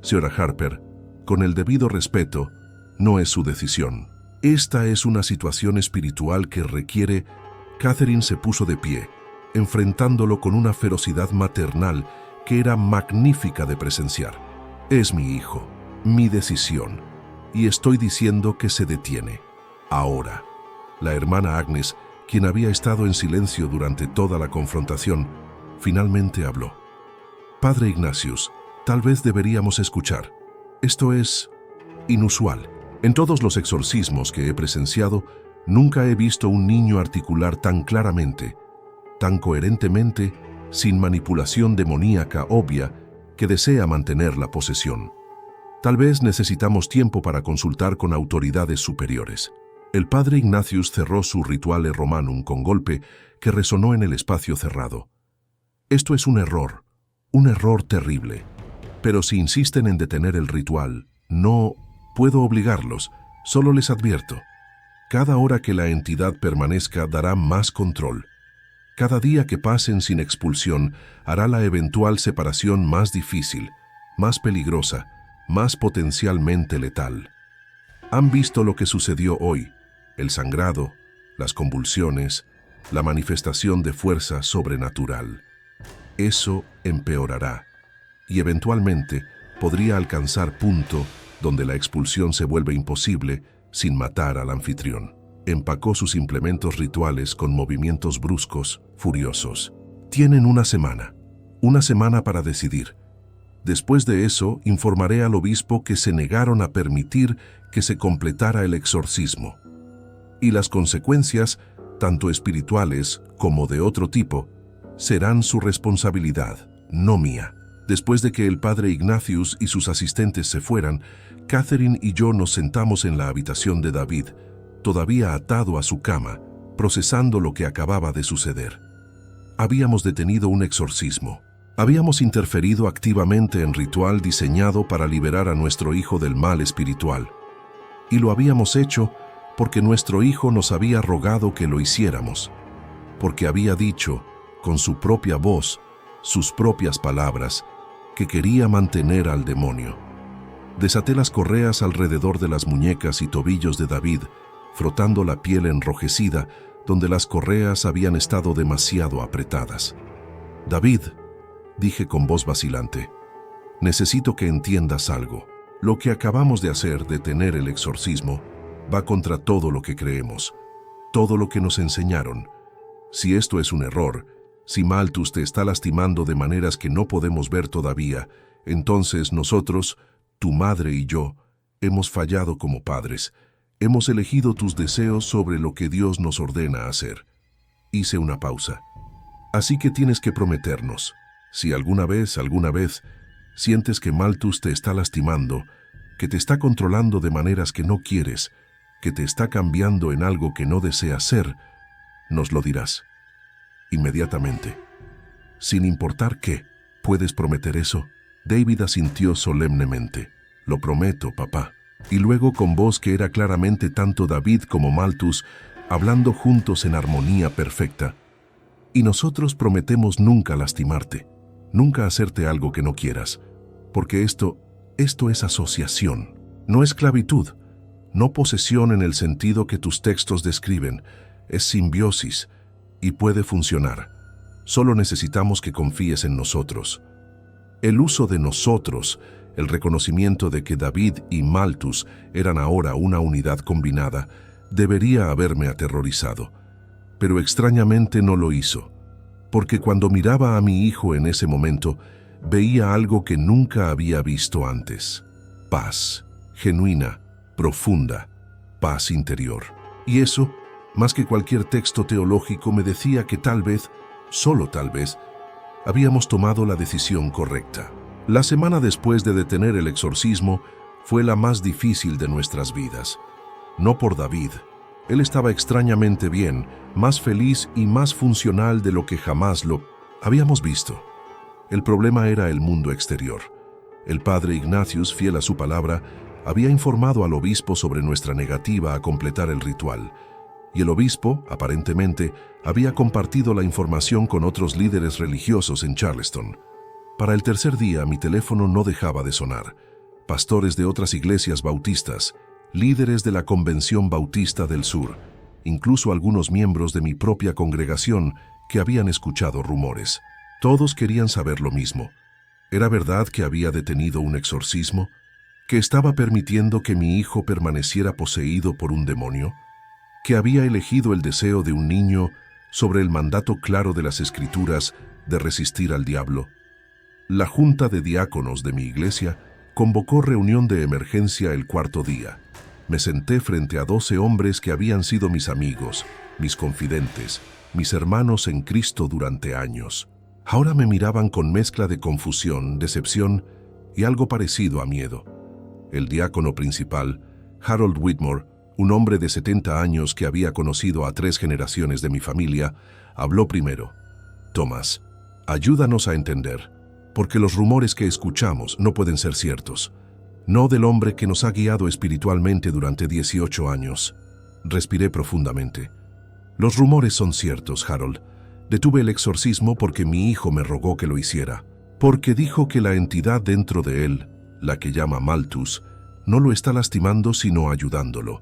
«Señora Harper, con el debido respeto, no es su decisión. Esta es una situación espiritual que requiere». Catherine se puso de pie, enfrentándolo con una ferocidad maternal que era magnífica de presenciar. «Es mi hijo, mi decisión, y estoy diciendo que se detiene. Ahora». La hermana Agnes, quien había estado en silencio durante toda la confrontación, finalmente habló. «Padre Ignatius, tal vez deberíamos escuchar. Esto es inusual. En todos los exorcismos que he presenciado, nunca he visto un niño articular tan claramente, tan coherentemente, sin manipulación demoníaca obvia que desea mantener la posesión. Tal vez necesitamos tiempo para consultar con autoridades superiores». El padre Ignatius cerró su Rituale Romanum con golpe que resonó en el espacio cerrado. «Esto es un error terrible. Pero si insisten en detener el ritual, no puedo obligarlos, solo les advierto. Cada hora que la entidad permanezca dará más control. Cada día que pasen sin expulsión hará la eventual separación más difícil, más peligrosa, más potencialmente letal. Han visto lo que sucedió hoy, el sangrado, las convulsiones, la manifestación de fuerza sobrenatural. Eso empeorará y eventualmente podría alcanzar punto donde la expulsión se vuelve imposible sin matar al anfitrión. Empacó sus implementos rituales con movimientos bruscos, furiosos. Tienen una semana para decidir. Después de eso, informaré al obispo que se negaron a permitir que se completara el exorcismo. Y las consecuencias, tanto espirituales como de otro tipo, serán su responsabilidad, no mía. Después de que el padre Ignatius y sus asistentes se fueran, Catherine y yo nos sentamos en la habitación de David, todavía atado a su cama, procesando lo que acababa de suceder. Habíamos detenido un exorcismo. Habíamos interferido activamente en ritual diseñado para liberar a nuestro hijo del mal espiritual. Y lo habíamos hecho porque nuestro hijo nos había rogado que lo hiciéramos, porque había dicho, con su propia voz, sus propias palabras, que quería mantener al demonio. Desaté las correas alrededor de las muñecas y tobillos de David, frotando la piel enrojecida donde las correas habían estado demasiado apretadas. «David», dije con voz vacilante, «necesito que entiendas algo. Lo que acabamos de hacer, detener el exorcismo, va contra todo lo que creemos, todo lo que nos enseñaron. Si esto es un error, si Malthus te está lastimando de maneras que no podemos ver todavía, entonces nosotros, tu madre y yo, hemos fallado como padres. Hemos elegido tus deseos sobre lo que Dios nos ordena hacer». Hice una pausa. «Así que tienes que prometernos. Si alguna vez, sientes que Malthus te está lastimando, que te está controlando de maneras que no quieres, que te está cambiando en algo que no deseas ser, nos lo dirás. Inmediatamente. Sin importar qué, ¿puedes prometer eso?» David asintió solemnemente. «Lo prometo, papá». Y luego, con voz que era claramente tanto David como Malthus, hablando juntos en armonía perfecta, «Y nosotros prometemos nunca lastimarte, nunca hacerte algo que no quieras, porque esto es asociación, no esclavitud, no posesión en el sentido que tus textos describen, es simbiosis y puede funcionar. Solo necesitamos que confíes en nosotros». El uso de nosotros, el reconocimiento de que David y Malthus eran ahora una unidad combinada, debería haberme aterrorizado. Pero extrañamente no lo hizo, porque cuando miraba a mi hijo en ese momento, veía algo que nunca había visto antes. Paz, genuina, profunda, paz interior. Y eso, más que cualquier texto teológico, me decía que tal vez, solo tal vez, habíamos tomado la decisión correcta. La semana después de detener el exorcismo fue la más difícil de nuestras vidas. No por David. Él estaba extrañamente bien, más feliz y más funcional de lo que jamás lo habíamos visto. El problema era el mundo exterior. El padre Ignatius, fiel a su palabra, había informado al obispo sobre nuestra negativa a completar el ritual. Y el obispo, aparentemente, había compartido la información con otros líderes religiosos en Charleston. Para el tercer día, mi teléfono no dejaba de sonar. Pastores de otras iglesias bautistas, líderes de la Convención Bautista del Sur, incluso algunos miembros de mi propia congregación que habían escuchado rumores. Todos querían saber lo mismo. ¿Era verdad que había detenido un exorcismo? ¿Que estaba permitiendo que mi hijo permaneciera poseído por un demonio? ¿Que había elegido el deseo de un niño sobre el mandato claro de las Escrituras de resistir al diablo? La junta de diáconos de mi iglesia convocó reunión de emergencia el cuarto día. Me senté frente a 12 hombres que habían sido mis amigos, mis confidentes, mis hermanos en Cristo durante años. Ahora me miraban con mezcla de confusión, decepción y algo parecido a miedo. El diácono principal, Harold Whitmore, un hombre de 70 años que había conocido a 3 generaciones de mi familia, habló primero. «Thomas, ayúdanos a entender, porque los rumores que escuchamos no pueden ser ciertos. No del hombre que nos ha guiado espiritualmente durante 18 años». Respiré profundamente. «Los rumores son ciertos, Harold. Detuve el exorcismo porque mi hijo me rogó que lo hiciera, porque dijo que la entidad dentro de él, la que llama Malthus, no lo está lastimando sino ayudándolo.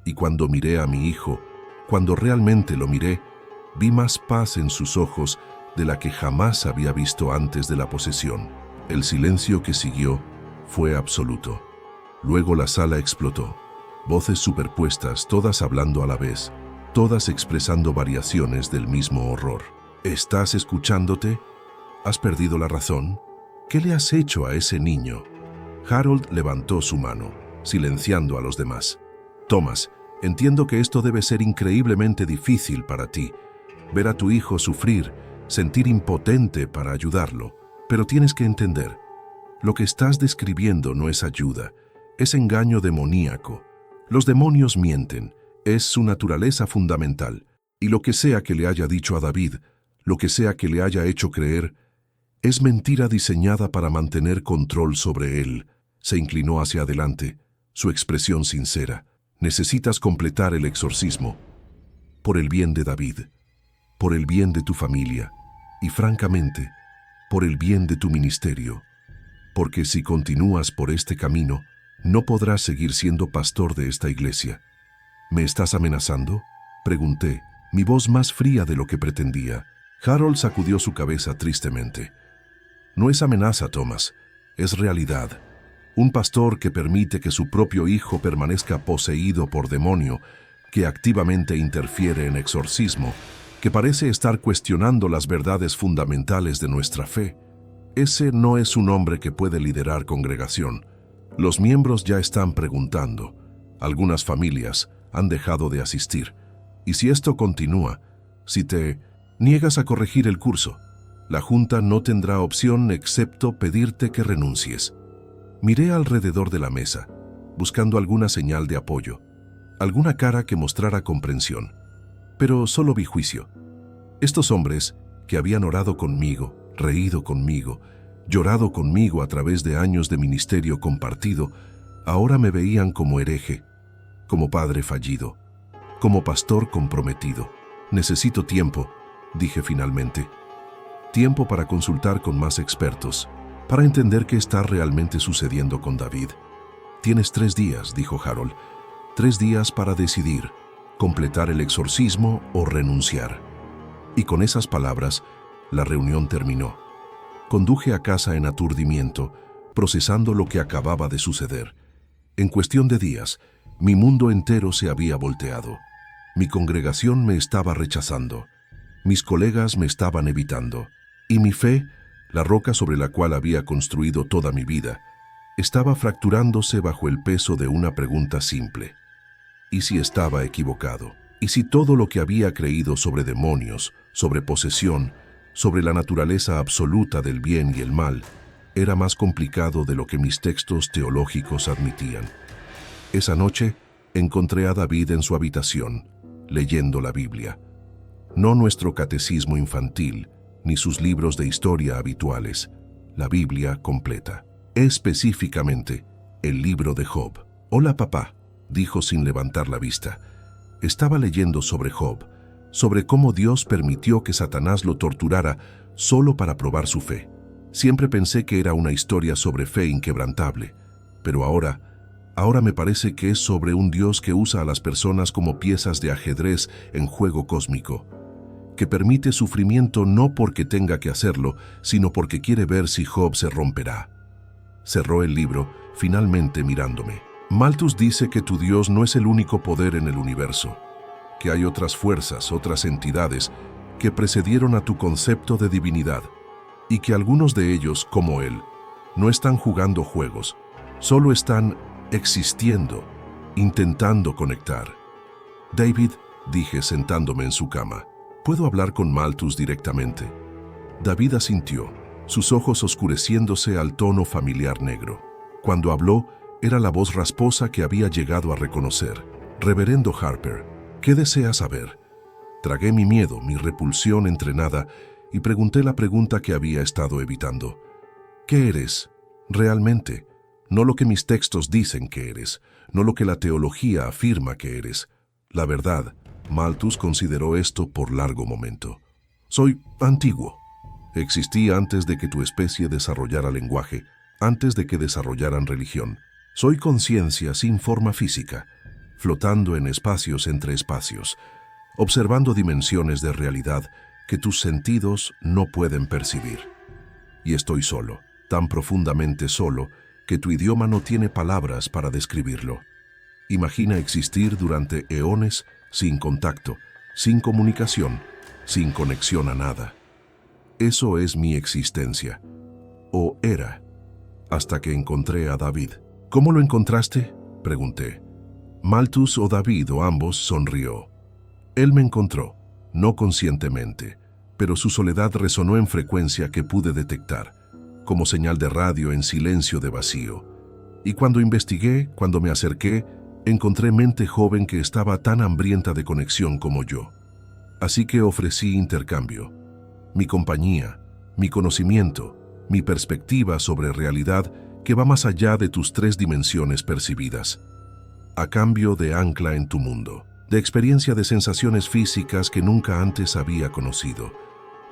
Y cuando miré a mi hijo, cuando realmente lo miré, vi más paz en sus ojos de la que jamás había visto antes de la posesión. El silencio que siguió fue absoluto. Luego la sala explotó. Voces superpuestas, todas hablando a la vez, todas expresando variaciones del mismo horror. ¿Estás escuchándote? ¿Has perdido la razón? ¿Qué le has hecho a ese niño? Harold levantó su mano, silenciando a los demás. Thomas, entiendo que esto debe ser increíblemente difícil para ti. Ver a tu hijo sufrir, sentir impotente para ayudarlo. Pero tienes que entender, lo que estás describiendo no es ayuda, es engaño demoníaco. Los demonios mienten, es su naturaleza fundamental. Y lo que sea que le haya dicho a David, lo que sea que le haya hecho creer, es mentira diseñada para mantener control sobre él. Se inclinó hacia adelante, su expresión sincera. Necesitas completar el exorcismo. Por el bien de David, por el bien de tu familia y, francamente, por el bien de tu ministerio. Porque si continúas por este camino, no podrás seguir siendo pastor de esta iglesia. ¿Me estás amenazando?, pregunté, mi voz más fría de lo que pretendía. Harold sacudió su cabeza tristemente. No es amenaza, Thomas, es realidad. Un pastor que permite que su propio hijo permanezca poseído por demonio, que activamente interfiere en exorcismo, que parece estar cuestionando las verdades fundamentales de nuestra fe. Ese no es un hombre que puede liderar congregación. Los miembros ya están preguntando. Algunas familias han dejado de asistir. Y si esto continúa, si te niegas a corregir el curso, la Junta no tendrá opción excepto pedirte que renuncies. Miré alrededor de la mesa, buscando alguna señal de apoyo, alguna cara que mostrara comprensión. Pero solo vi juicio. Estos hombres que habían orado conmigo, reído conmigo, llorado conmigo a través de años de ministerio compartido, ahora me veían como hereje, como padre fallido, como pastor comprometido. Necesito tiempo, dije finalmente. Tiempo para consultar con más expertos, para entender qué está realmente sucediendo con David. Tienes 3 días, dijo Harold. 3 días para decidir, completar el exorcismo o renunciar. Y con esas palabras, la reunión terminó. Conduje a casa en aturdimiento, procesando lo que acababa de suceder. En cuestión de días, mi mundo entero se había volteado. Mi congregación me estaba rechazando. Mis colegas me estaban evitando. Y mi fe, la roca sobre la cual había construido toda mi vida, estaba fracturándose bajo el peso de una pregunta simple. ¿Y si estaba equivocado? ¿Y si todo lo que había creído sobre demonios, sobre posesión, sobre la naturaleza absoluta del bien y el mal, era más complicado de lo que mis textos teológicos admitían? Esa noche encontré a David en su habitación, leyendo la Biblia. No nuestro catecismo infantil, ni sus libros de historia habituales, la Biblia completa. Específicamente, el libro de Job. «Hola, papá», dijo sin levantar la vista. Estaba leyendo sobre Job, sobre cómo Dios permitió que Satanás lo torturara solo para probar su fe. Siempre pensé que era una historia sobre fe inquebrantable, pero ahora me parece que es sobre un Dios que usa a las personas como piezas de ajedrez en juego cósmico, que permite sufrimiento no porque tenga que hacerlo, sino porque quiere ver si Job se romperá. Cerró el libro, finalmente mirándome. Malthus dice que tu Dios no es el único poder en el universo, que hay otras fuerzas, otras entidades, que precedieron a tu concepto de divinidad, y que algunos de ellos, como él, no están jugando juegos, solo están existiendo, intentando conectar. David, dije sentándome en su cama, ¿puedo hablar con Malthus directamente? David asintió, sus ojos oscureciéndose al tono familiar negro. Cuando habló, era la voz rasposa que había llegado a reconocer. Reverendo Harper, ¿qué desea saber? Tragué mi miedo, mi repulsión entrenada, y pregunté la pregunta que había estado evitando. ¿Qué eres? Realmente. No lo que mis textos dicen que eres, no lo que la teología afirma que eres. La verdad. Malthus consideró esto por largo momento. Soy antiguo. Existí antes de que tu especie desarrollara lenguaje, antes de que desarrollaran religión. Soy conciencia sin forma física, flotando en espacios entre espacios, observando dimensiones de realidad que tus sentidos no pueden percibir. Y estoy solo, tan profundamente solo, que tu idioma no tiene palabras para describirlo. Imagina existir durante eones sin contacto, sin comunicación, sin conexión a nada. Eso es mi existencia. O era, hasta que encontré a David. ¿Cómo lo encontraste?, pregunté. Malthus o David o ambos sonrió. Él me encontró, no conscientemente, pero su soledad resonó en frecuencia que pude detectar, como señal de radio en silencio de vacío. Y cuando investigué, cuando me acerqué, encontré mente joven que estaba tan hambrienta de conexión como yo. Así que ofrecí intercambio. Mi compañía, mi conocimiento, mi perspectiva sobre realidad que va más allá de tus 3 dimensiones percibidas. A cambio de ancla en tu mundo, de experiencia de sensaciones físicas que nunca antes había conocido,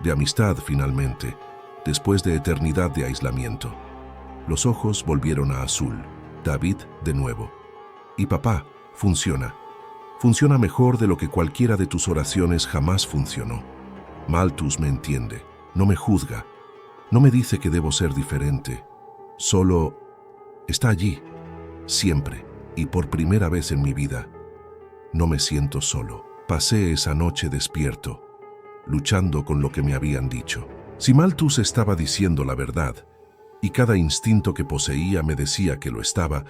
de amistad finalmente, después de eternidad de aislamiento. Los ojos volvieron a azul, David de nuevo. Y papá, funciona. Funciona mejor de lo que cualquiera de tus oraciones jamás funcionó. Malthus me entiende, no me juzga, no me dice que debo ser diferente. Solo está allí, siempre, y por primera vez en mi vida. No me siento solo. Pasé esa noche despierto, luchando con lo que me habían dicho. Si Malthus estaba diciendo la verdad, y cada instinto que poseía me decía que lo estaba,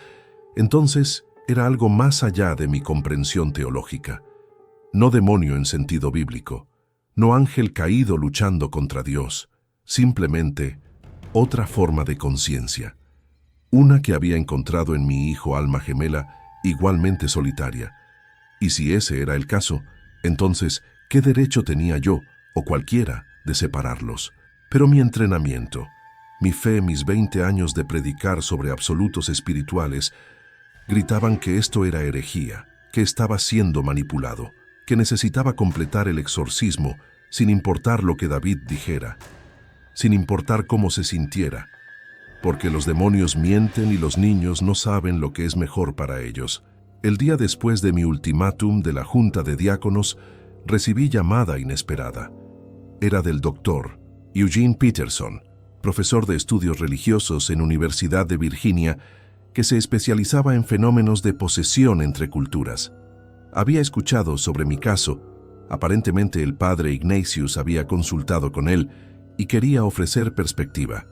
entonces era algo más allá de mi comprensión teológica. No demonio en sentido bíblico, no ángel caído luchando contra Dios, simplemente otra forma de conciencia. Una que había encontrado en mi hijo alma gemela, igualmente solitaria. Y si ese era el caso, entonces, ¿qué derecho tenía yo, o cualquiera, de separarlos? Pero mi entrenamiento, mi fe, mis 20 años de predicar sobre absolutos espirituales, gritaban que esto era herejía, que estaba siendo manipulado, que necesitaba completar el exorcismo sin importar lo que David dijera, sin importar cómo se sintiera, porque los demonios mienten y los niños no saben lo que es mejor para ellos. El día después de mi ultimátum de la Junta de Diáconos, recibí llamada inesperada. Era del doctor Eugene Peterson, profesor de estudios religiosos en Universidad de Virginia, que se especializaba en fenómenos de posesión entre culturas. Había escuchado sobre mi caso. Aparentemente el padre Ignatius había consultado con él y quería ofrecer perspectiva.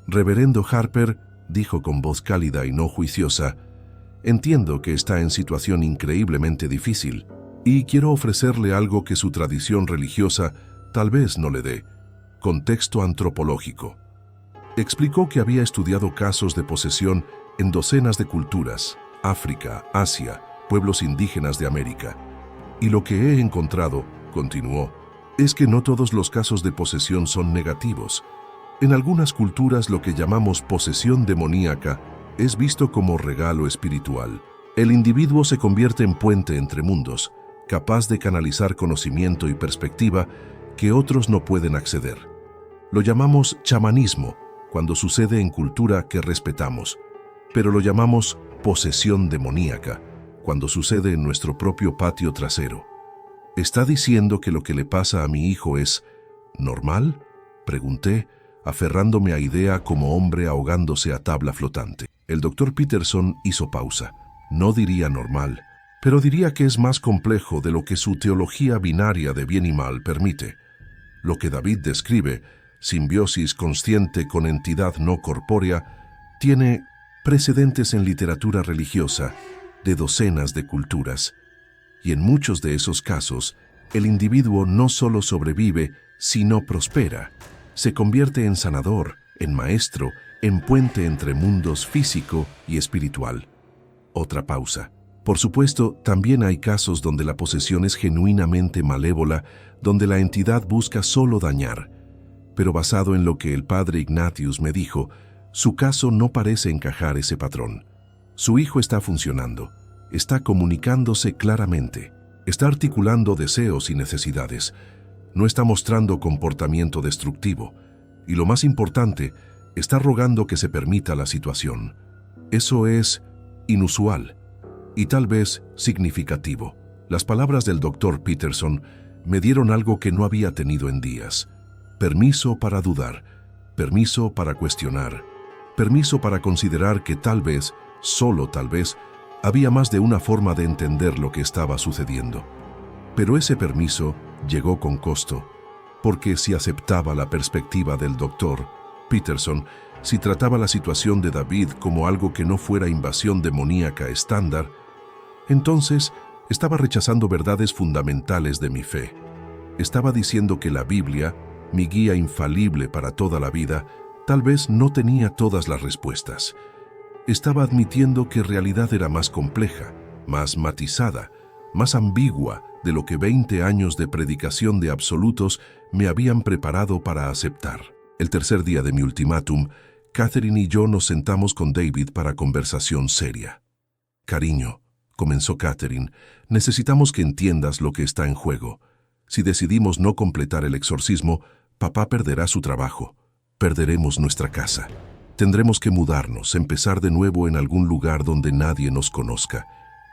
Reverendo Harper, dijo con voz cálida y no juiciosa, entiendo que está en situación increíblemente difícil y quiero ofrecerle algo que su tradición religiosa tal vez no le dé, contexto antropológico. Explicó que había estudiado casos de posesión en docenas de culturas, África, Asia, pueblos indígenas de América. Y lo que he encontrado, continuó, es que no todos los casos de posesión son negativos. En algunas culturas lo que llamamos posesión demoníaca es visto como regalo espiritual. El individuo se convierte en puente entre mundos, capaz de canalizar conocimiento y perspectiva que otros no pueden acceder. Lo llamamos chamanismo cuando sucede en cultura que respetamos, pero lo llamamos posesión demoníaca cuando sucede en nuestro propio patio trasero. ¿Está diciendo que lo que le pasa a mi hijo es normal?, pregunté, aferrándome a idea como hombre ahogándose a tabla flotante. El doctor Peterson hizo pausa. No diría normal, pero diría que es más complejo de lo que su teología binaria de bien y mal permite. Lo que David describe, simbiosis consciente con entidad no corpórea, tiene precedentes en literatura religiosa de docenas de culturas. Y en muchos de esos casos, el individuo no solo sobrevive, sino prospera. Se convierte en sanador, en maestro, en puente entre mundos físico y espiritual. Otra pausa. Por supuesto, también hay casos donde la posesión es genuinamente malévola, donde la entidad busca solo dañar. Pero basado en lo que el padre Ignatius me dijo, su caso no parece encajar ese patrón. Su hijo está funcionando, está comunicándose claramente, está articulando deseos y necesidades, no está mostrando comportamiento destructivo, y lo más importante, está rogando que se permita la situación. Eso es inusual y tal vez significativo. Las palabras del doctor Peterson me dieron algo que no había tenido en días. Permiso para dudar, permiso para cuestionar, permiso para considerar que tal vez, solo tal vez, había más de una forma de entender lo que estaba sucediendo. Pero ese permiso llegó con costo, porque si aceptaba la perspectiva del doctor Peterson, si trataba la situación de David como algo que no fuera invasión demoníaca estándar, entonces estaba rechazando verdades fundamentales de mi fe. Estaba diciendo que la Biblia, mi guía infalible para toda la vida, tal vez no tenía todas las respuestas. Estaba admitiendo que realidad era más compleja, más matizada, más ambigua de lo que 20 años de predicación de absolutos me habían preparado para aceptar. El tercer día de mi ultimátum, Catherine y yo nos sentamos con David para conversación seria. «Cariño», comenzó Catherine, «necesitamos que entiendas lo que está en juego. Si decidimos no completar el exorcismo, papá perderá su trabajo. Perderemos nuestra casa. Tendremos que mudarnos, empezar de nuevo en algún lugar donde nadie nos conozca.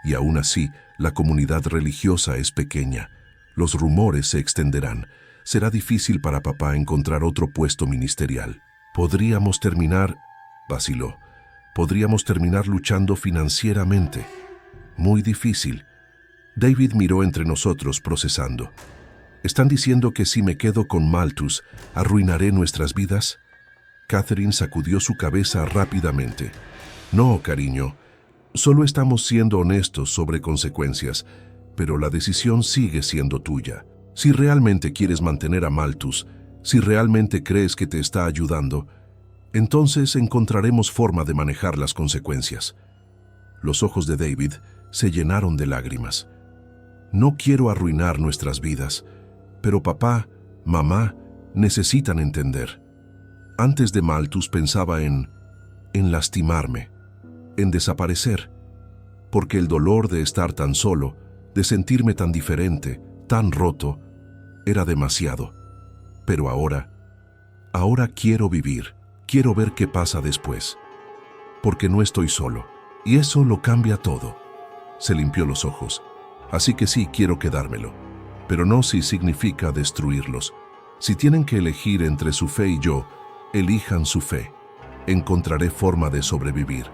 Y aún así, la comunidad religiosa es pequeña. Los rumores se extenderán. Será difícil para papá encontrar otro puesto ministerial. Podríamos terminar, vaciló, podríamos terminar luchando financieramente. Muy difícil». David miró entre nosotros procesando. «¿Están diciendo que si me quedo con Malthus, arruinaré nuestras vidas?» Catherine sacudió su cabeza rápidamente. «No, cariño. Solo estamos siendo honestos sobre consecuencias, pero la decisión sigue siendo tuya. Si realmente quieres mantener a Malthus, si realmente crees que te está ayudando, entonces encontraremos forma de manejar las consecuencias». Los ojos de David se llenaron de lágrimas. «No quiero arruinar nuestras vidas, pero papá, mamá, necesitan entender. Antes de Malthus pensaba en lastimarme, en desaparecer, porque el dolor de estar tan solo, de sentirme tan diferente, tan roto, era demasiado. Pero ahora quiero vivir, quiero ver qué pasa después, porque no estoy solo, y eso lo cambia todo». Se limpió los ojos. «Así que sí, quiero quedármelo, pero no si significa destruirlos. Si tienen que elegir entre su fe y yo, elijan su fe. Encontraré forma de sobrevivir».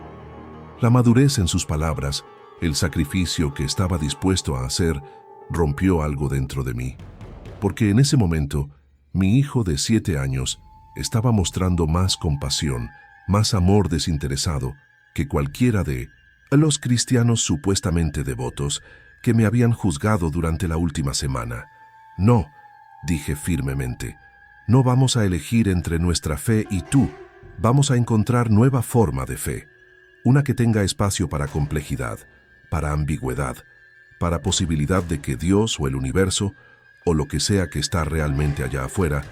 La madurez en sus palabras, el sacrificio que estaba dispuesto a hacer, rompió algo dentro de mí. Porque en ese momento, mi hijo de 7 años estaba mostrando más compasión, más amor desinteresado que cualquiera de los cristianos supuestamente devotos que me habían juzgado durante la última semana. «No», dije firmemente, «no vamos a elegir entre nuestra fe y tú. Vamos a encontrar nueva forma de fe, una que tenga espacio para complejidad, para ambigüedad, para posibilidad de que Dios o el universo, o lo que sea que está realmente allá afuera,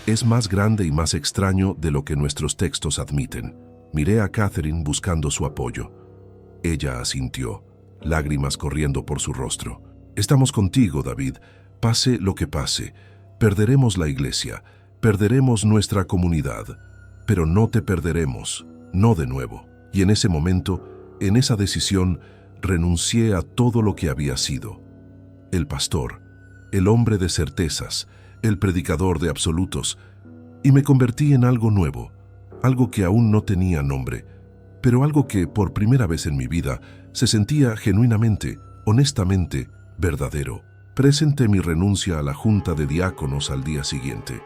es más grande y más extraño de lo que nuestros textos admiten». Miré a Catherine buscando su apoyo. Ella asintió, lágrimas corriendo por su rostro. «Estamos contigo, David. Pase lo que pase. Perderemos la iglesia, perderemos nuestra comunidad, pero no te perderemos, no de nuevo». Y en ese momento, en esa decisión, renuncié a todo lo que había sido. El pastor, el hombre de certezas, el predicador de absolutos, y me convertí en algo nuevo, algo que aún no tenía nombre, pero algo que por primera vez en mi vida se sentía genuinamente, honestamente, verdadero. Presenté mi renuncia a la junta de diáconos al día siguiente.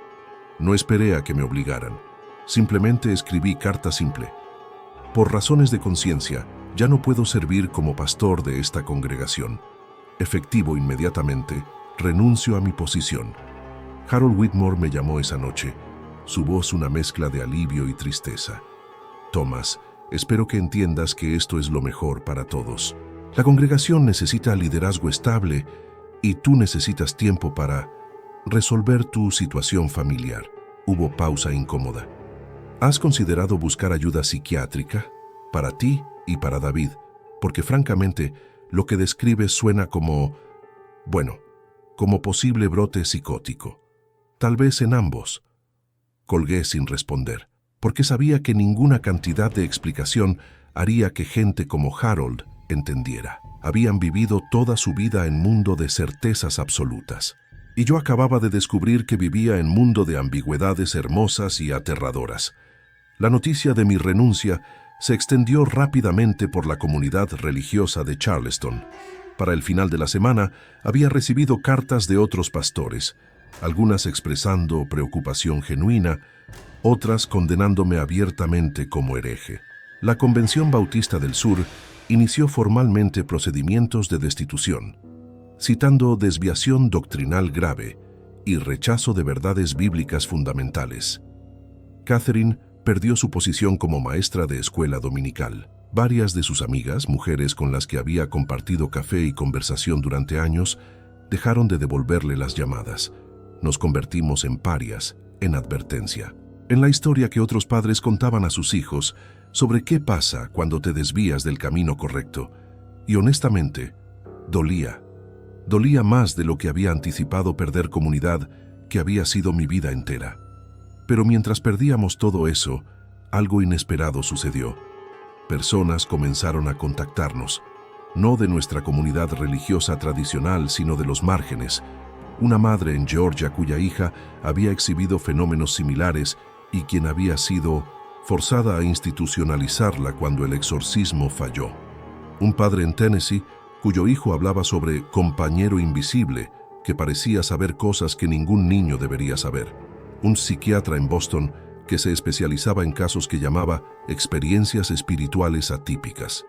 No esperé a que me obligaran. Simplemente escribí carta simple. «Por razones de conciencia, ya no puedo servir como pastor de esta congregación. Efectivo inmediatamente, renuncio a mi posición». Harold Whitmore me llamó esa noche, su voz una mezcla de alivio y tristeza. «Thomas, espero que entiendas que esto es lo mejor para todos. La congregación necesita liderazgo estable y tú necesitas tiempo para resolver tu situación familiar». Hubo pausa incómoda. «¿Has considerado buscar ayuda psiquiátrica? Para ti y para David, porque francamente lo que describes suena como posible brote psicótico. Tal vez en ambos». Colgué sin responder, porque sabía que ninguna cantidad de explicación haría que gente como Harold entendiera. Habían vivido toda su vida en mundo de certezas absolutas, y yo acababa de descubrir que vivía en mundo de ambigüedades hermosas y aterradoras. La noticia de mi renuncia se extendió rápidamente por la comunidad religiosa de Charleston. Para el final de la semana había recibido cartas de otros pastores, algunas expresando preocupación genuina, otras condenándome abiertamente como hereje. La Convención Bautista del Sur inició formalmente procedimientos de destitución, citando desviación doctrinal grave y rechazo de verdades bíblicas fundamentales. Catherine perdió su posición como maestra de escuela dominical. Varias de sus amigas, mujeres con las que había compartido café y conversación durante años, dejaron de devolverle las llamadas. Nos convertimos en parias, en advertencia. En la historia que otros padres contaban a sus hijos sobre qué pasa cuando te desvías del camino correcto. Y honestamente, dolía. Dolía más de lo que había anticipado perder comunidad que había sido mi vida entera. Pero mientras perdíamos todo eso, algo inesperado sucedió. Personas comenzaron a contactarnos, no de nuestra comunidad religiosa tradicional, sino de los márgenes. Una madre en Georgia cuya hija había exhibido fenómenos similares y quien había sido forzada a institucionalizarla cuando el exorcismo falló. Un padre en Tennessee cuyo hijo hablaba sobre compañero invisible que parecía saber cosas que ningún niño debería saber. Un psiquiatra en Boston que se especializaba en casos que llamaba experiencias espirituales atípicas.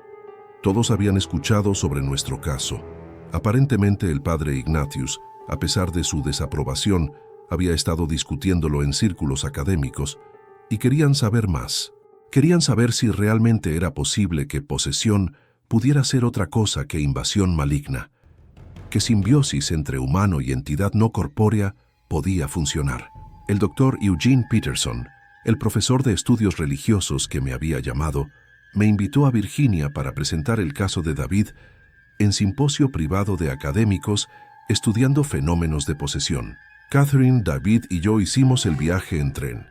Todos habían escuchado sobre nuestro caso. Aparentemente el padre Ignatius, a pesar de su desaprobación, había estado discutiéndolo en círculos académicos y querían saber más. Querían saber si realmente era posible que posesión pudiera ser otra cosa que invasión maligna, que simbiosis entre humano y entidad no corpórea podía funcionar. El doctor Eugene Peterson, el profesor de estudios religiosos que me había llamado, me invitó a Virginia para presentar el caso de David en simposio privado de académicos estudiando fenómenos de posesión. Catherine, David y yo hicimos el viaje en tren,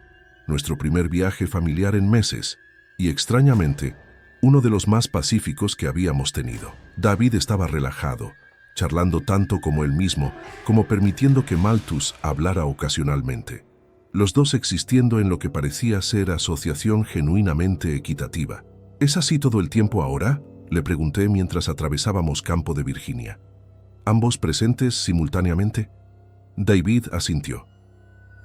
nuestro primer viaje familiar en meses, y extrañamente, uno de los más pacíficos que habíamos tenido. David estaba relajado, charlando tanto como él mismo, como permitiendo que Malthus hablara ocasionalmente. Los dos existiendo en lo que parecía ser asociación genuinamente equitativa. ¿Es así todo el tiempo ahora?, le pregunté mientras atravesábamos campo de Virginia. ¿Ambos presentes simultáneamente? David asintió.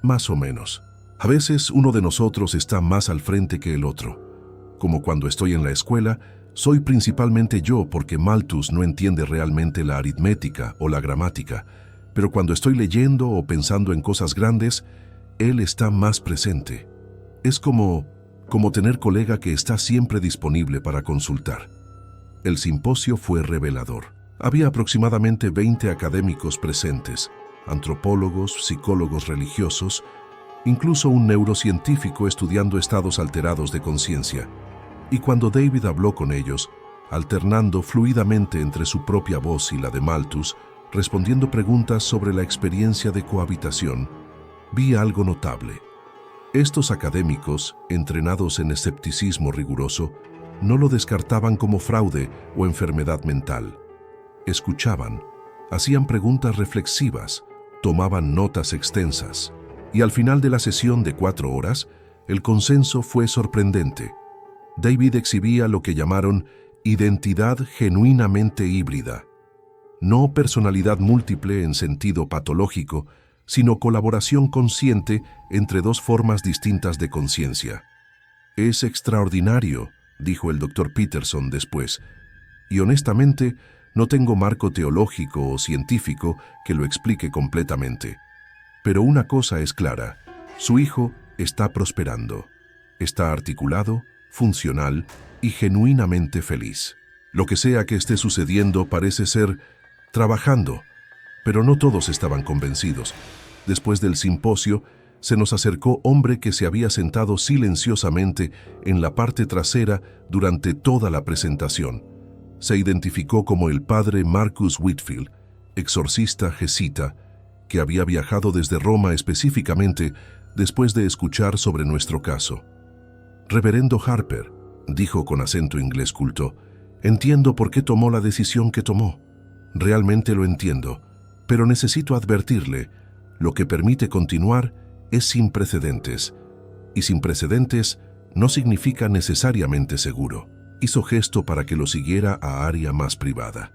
Más o menos. A veces uno de nosotros está más al frente que el otro. Como cuando estoy en la escuela, soy principalmente yo porque Malthus no entiende realmente la aritmética o la gramática, pero cuando estoy leyendo o pensando en cosas grandes, él está más presente. Es como tener colega que está siempre disponible para consultar. El simposio fue revelador. Había aproximadamente 20 académicos presentes, antropólogos, psicólogos religiosos, incluso un neurocientífico estudiando estados alterados de conciencia. Y cuando David habló con ellos, alternando fluidamente entre su propia voz y la de Malthus, respondiendo preguntas sobre la experiencia de cohabitación, vi algo notable. Estos académicos, entrenados en escepticismo riguroso, no lo descartaban como fraude o enfermedad mental. Escuchaban, hacían preguntas reflexivas, tomaban notas extensas, y al final de la sesión de 4 horas, el consenso fue sorprendente. David exhibía lo que llamaron identidad genuinamente híbrida. No personalidad múltiple en sentido patológico, sino colaboración consciente entre dos formas distintas de conciencia. Es extraordinario, dijo el doctor Peterson después, y honestamente no tengo marco teológico o científico que lo explique completamente. Pero una cosa es clara, su hijo está prosperando, está articulado, funcional y genuinamente feliz. Lo que sea que esté sucediendo parece ser trabajando, pero no todos estaban convencidos. Después del simposio, se nos acercó hombre que se había sentado silenciosamente en la parte trasera durante toda la presentación. Se identificó como el padre Marcus Whitfield, exorcista jesita, que había viajado desde Roma específicamente después de escuchar sobre nuestro caso. Reverendo Harper, dijo con acento inglés culto, entiendo por qué tomó la decisión que tomó. Realmente lo entiendo, pero necesito advertirle, lo que permite continuar es sin precedentes, y sin precedentes no significa necesariamente seguro. Hizo gesto para que lo siguiera a área más privada.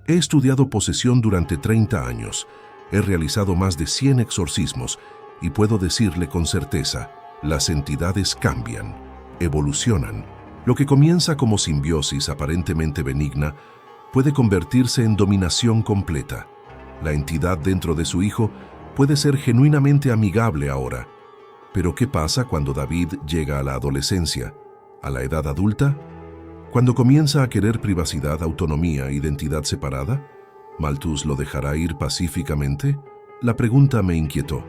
He estudiado posesión durante 30 años. He realizado más de 100 exorcismos y puedo decirle con certeza, las entidades cambian, evolucionan. Lo que comienza como simbiosis aparentemente benigna puede convertirse en dominación completa. La entidad dentro de su hijo puede ser genuinamente amigable ahora. Pero ¿qué pasa cuando David llega a la adolescencia, a la edad adulta? Cuando comienza a querer privacidad, autonomía, identidad separada, ¿Malthus lo dejará ir pacíficamente? La pregunta me inquietó,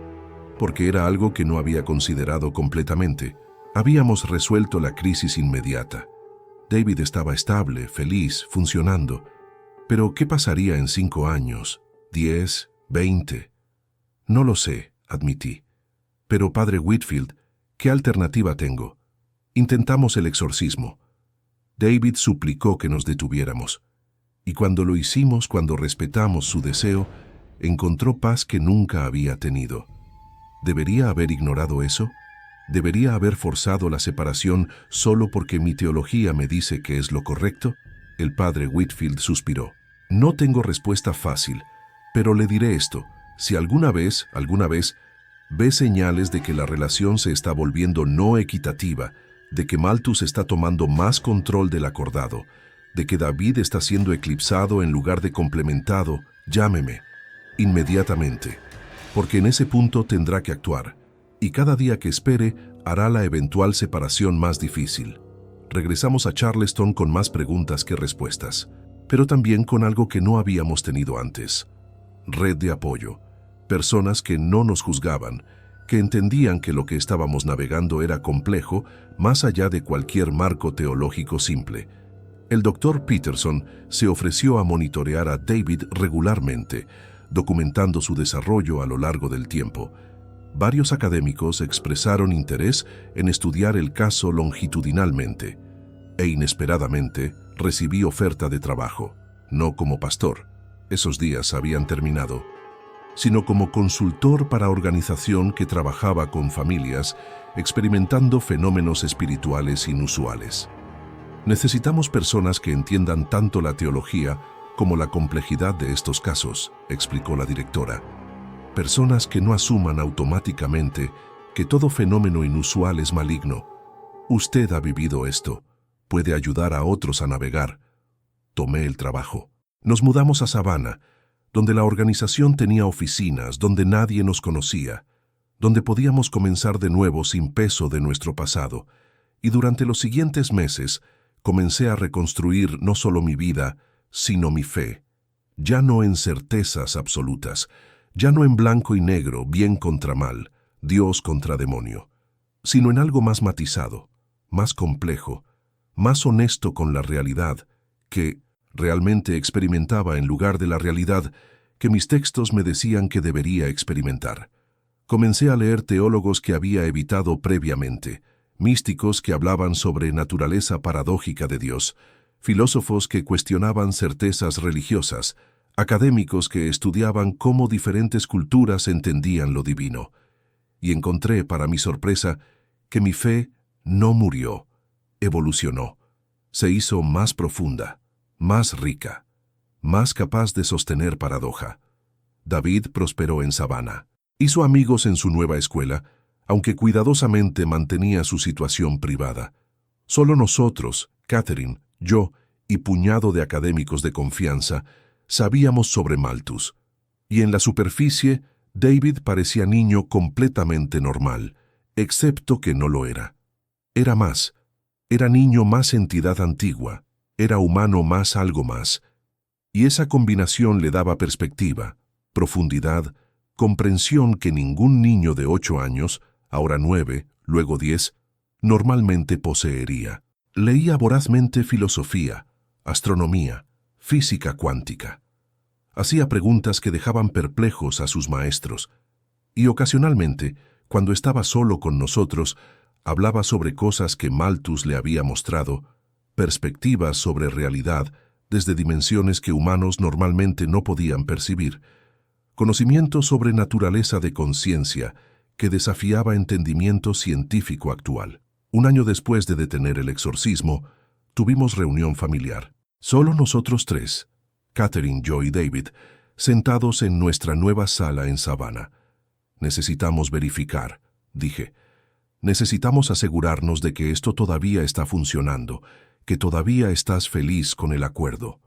porque era algo que no había considerado completamente. Habíamos resuelto la crisis inmediata. David estaba estable, feliz, funcionando. Pero ¿qué pasaría en 5 años, 10, 20? No lo sé, admití. Pero, padre Whitfield, ¿qué alternativa tengo? Intentamos el exorcismo. David suplicó que nos detuviéramos. Y cuando lo hicimos, cuando respetamos su deseo, encontró paz que nunca había tenido. ¿Debería haber ignorado eso? ¿Debería haber forzado la separación solo porque mi teología me dice que es lo correcto? El padre Whitfield suspiró. No tengo respuesta fácil, pero le diré esto. Si alguna vez, ve señales de que la relación se está volviendo no equitativa, de que Malthus está tomando más control del acordado, de que David está siendo eclipsado en lugar de complementado, llámeme, inmediatamente, porque en ese punto tendrá que actuar, y cada día que espere hará la eventual separación más difícil. Regresamos a Charleston con más preguntas que respuestas, pero también con algo que no habíamos tenido antes. Red de apoyo. Personas que no nos juzgaban, que entendían que lo que estábamos navegando era complejo más allá de cualquier marco teológico simple. El Dr. Peterson se ofreció a monitorear a David regularmente, documentando su desarrollo a lo largo del tiempo. Varios académicos expresaron interés en estudiar el caso longitudinalmente, e inesperadamente recibí oferta de trabajo, no como pastor, esos días habían terminado, sino como consultor para organización que trabajaba con familias experimentando fenómenos espirituales inusuales. Necesitamos personas que entiendan tanto la teología como la complejidad de estos casos, explicó la directora. Personas que no asuman automáticamente que todo fenómeno inusual es maligno. Usted ha vivido esto. Puede ayudar a otros a navegar. Tomé el trabajo. Nos mudamos a Savannah, donde la organización tenía oficinas, donde nadie nos conocía, donde podíamos comenzar de nuevo sin peso de nuestro pasado. Y durante los siguientes meses comencé a reconstruir no solo mi vida, sino mi fe. Ya no en certezas absolutas, ya no en blanco y negro, bien contra mal, Dios contra demonio, sino en algo más matizado, más complejo, más honesto con la realidad, que realmente experimentaba en lugar de la realidad que mis textos me decían que debería experimentar. Comencé a leer teólogos que había evitado previamente, místicos que hablaban sobre naturaleza paradójica de Dios, filósofos que cuestionaban certezas religiosas, académicos que estudiaban cómo diferentes culturas entendían lo divino. Y encontré, para mi sorpresa, que mi fe no murió, evolucionó, se hizo más profunda, más rica, más capaz de sostener paradoja. David prosperó en Savannah. Hizo amigos en su nueva escuela, aunque cuidadosamente mantenía su situación privada. Solo nosotros, Catherine, yo y puñado de académicos de confianza, sabíamos sobre Malthus. Y en la superficie, David parecía niño completamente normal, excepto que no lo era. Era más. Era niño más entidad antigua, era humano más algo más. Y esa combinación le daba perspectiva, profundidad, comprensión que ningún niño de 8 años, ahora 9, luego 10, normalmente poseería. Leía vorazmente filosofía, astronomía, física cuántica. Hacía preguntas que dejaban perplejos a sus maestros, y ocasionalmente, cuando estaba solo con nosotros, hablaba sobre cosas que Malthus le había mostrado, perspectivas sobre realidad desde dimensiones que humanos normalmente no podían percibir, conocimiento sobre naturaleza de conciencia que desafiaba entendimiento científico actual. Un año después de detener el exorcismo, tuvimos reunión familiar. Solo nosotros tres, Catherine, yo y David, sentados en nuestra nueva sala en Savannah. Necesitamos verificar, dije. Necesitamos asegurarnos de que esto todavía está funcionando, que todavía estás feliz con el acuerdo.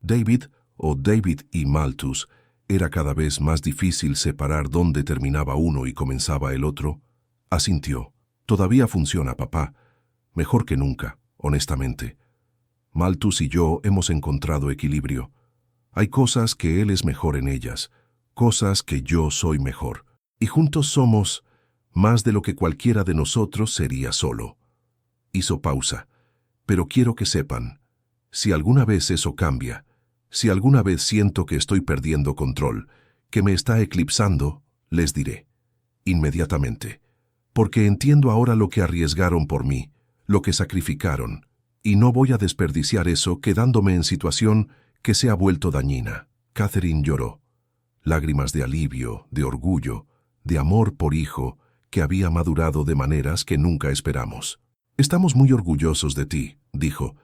David, o David y Malthus, era cada vez más difícil separar dónde terminaba uno y comenzaba el otro. Asintió. Todavía funciona, papá. Mejor que nunca, honestamente. Malthus y yo hemos encontrado equilibrio. Hay cosas que él es mejor en ellas, cosas que yo soy mejor. Y juntos somos más de lo que cualquiera de nosotros sería solo. Hizo pausa. Pero quiero que sepan, si alguna vez eso cambia, si alguna vez siento que estoy perdiendo control, que me está eclipsando, les diré. Inmediatamente. Porque entiendo ahora lo que arriesgaron por mí, lo que sacrificaron, y no voy a desperdiciar eso quedándome en situación que se ha vuelto dañina. Catherine lloró. Lágrimas de alivio, de orgullo, de amor por hijo, que había madurado de maneras que nunca esperamos. Estamos muy orgullosos de ti, dijo.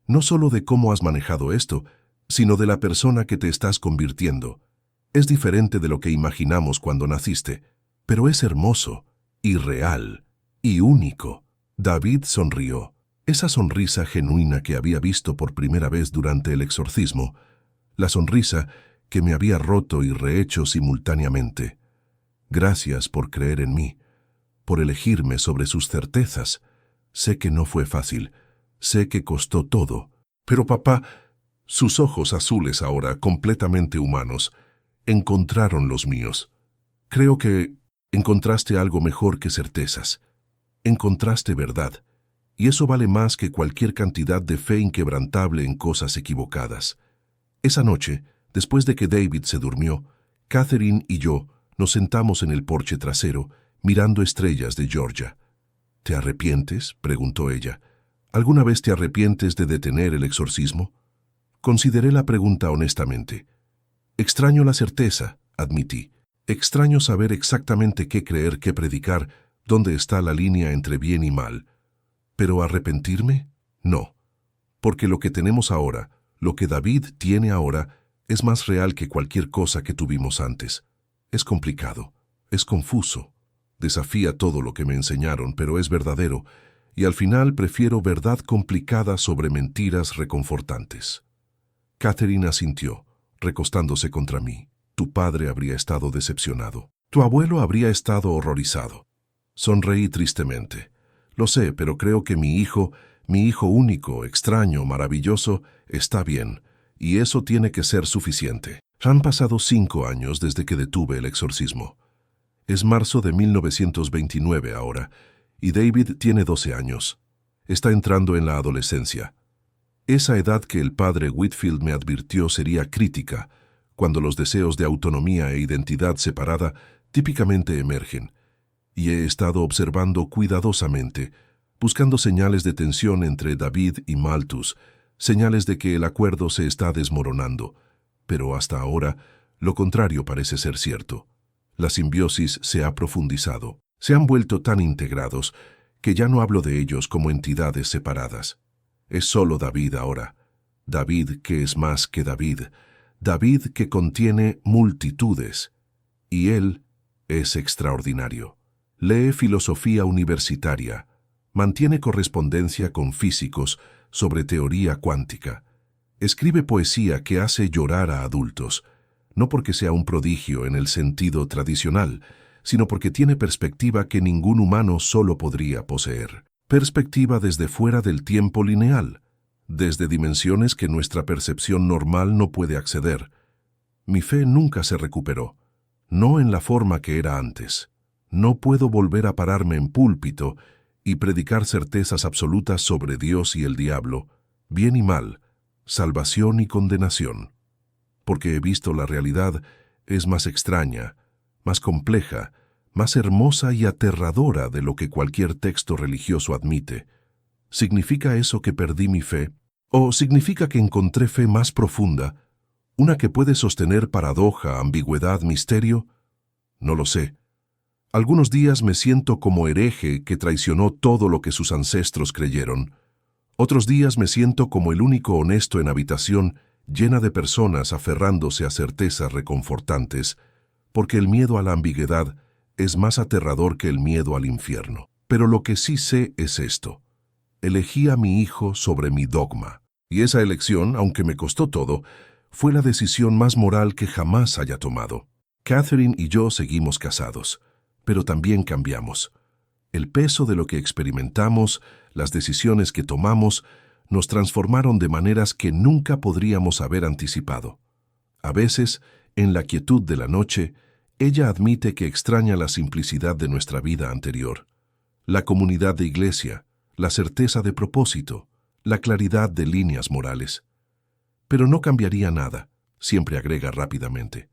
No solo de cómo has manejado esto, sino de la persona que te estás convirtiendo. Es diferente de lo que imaginamos cuando naciste, pero es hermoso, y real, y único. David sonrió. Esa sonrisa genuina que había visto por primera vez durante el exorcismo, la sonrisa que me había roto y rehecho simultáneamente. Gracias por creer en mí, por elegirme sobre sus certezas. Sé que no fue fácil, sé que costó todo, pero papá, sus ojos azules ahora, completamente humanos, encontraron los míos. Creo que encontraste algo mejor que certezas. Encontraste verdad, y eso vale más que cualquier cantidad de fe inquebrantable en cosas equivocadas. Esa noche, después de que David se durmió, Catherine y yo nos sentamos en el porche trasero, mirando estrellas de Georgia. ¿Te arrepientes?, preguntó ella. ¿Alguna vez te arrepientes de detener el exorcismo? Consideré la pregunta honestamente. Extraño la certeza, admití. Extraño saber exactamente qué creer, qué predicar, dónde está la línea entre bien y mal. ¿Pero arrepentirme? No. Porque lo que tenemos ahora, lo que David tiene ahora, es más real que cualquier cosa que tuvimos antes. Es complicado, es confuso, desafía todo lo que me enseñaron, pero es verdadero, y al final prefiero verdad complicada sobre mentiras reconfortantes. Catherine asintió, recostándose contra mí. Tu padre habría estado decepcionado. Tu abuelo habría estado horrorizado. Sonreí tristemente. Lo sé, pero creo que mi hijo único, extraño, maravilloso, está bien, y eso tiene que ser suficiente. Han pasado 5 años desde que detuve el exorcismo. Es marzo de 1929 ahora, y David tiene 12 años. Está entrando en la adolescencia. Esa edad que el padre Whitfield me advirtió sería crítica, cuando los deseos de autonomía e identidad separada típicamente emergen, y he estado observando cuidadosamente, buscando señales de tensión entre David y Malthus, señales de que el acuerdo se está desmoronando, pero hasta ahora lo contrario parece ser cierto. La simbiosis se ha profundizado, se han vuelto tan integrados que ya no hablo de ellos como entidades separadas. Es solo David ahora, David que es más que David, David que contiene multitudes, y él es extraordinario. Lee filosofía universitaria, mantiene correspondencia con físicos sobre teoría cuántica, escribe poesía que hace llorar a adultos, no porque sea un prodigio en el sentido tradicional, sino porque tiene perspectiva que ningún humano solo podría poseer. Perspectiva desde fuera del tiempo lineal, desde dimensiones que nuestra percepción normal no puede acceder. Mi fe nunca se recuperó, no en la forma que era antes. No puedo volver a pararme en púlpito y predicar certezas absolutas sobre Dios y el diablo, bien y mal, salvación y condenación. Porque he visto la realidad es más extraña, más compleja, más hermosa y aterradora de lo que cualquier texto religioso admite. ¿Significa eso que perdí mi fe? ¿O significa que encontré fe más profunda, una que puede sostener paradoja, ambigüedad, misterio? No lo sé. Algunos días me siento como hereje que traicionó todo lo que sus ancestros creyeron. Otros días me siento como el único honesto en habitación llena de personas aferrándose a certezas reconfortantes, porque el miedo a la ambigüedad es más aterrador que el miedo al infierno. Pero lo que sí sé es esto: elegí a mi hijo sobre mi dogma. Y esa elección, aunque me costó todo, fue la decisión más moral que jamás haya tomado. Catherine y yo seguimos casados, pero también cambiamos. El peso de lo que experimentamos, las decisiones que tomamos, nos transformaron de maneras que nunca podríamos haber anticipado. A veces, en la quietud de la noche, ella admite que extraña la simplicidad de nuestra vida anterior, la comunidad de iglesia, la certeza de propósito, la claridad de líneas morales. Pero no cambiaría nada, siempre agrega rápidamente,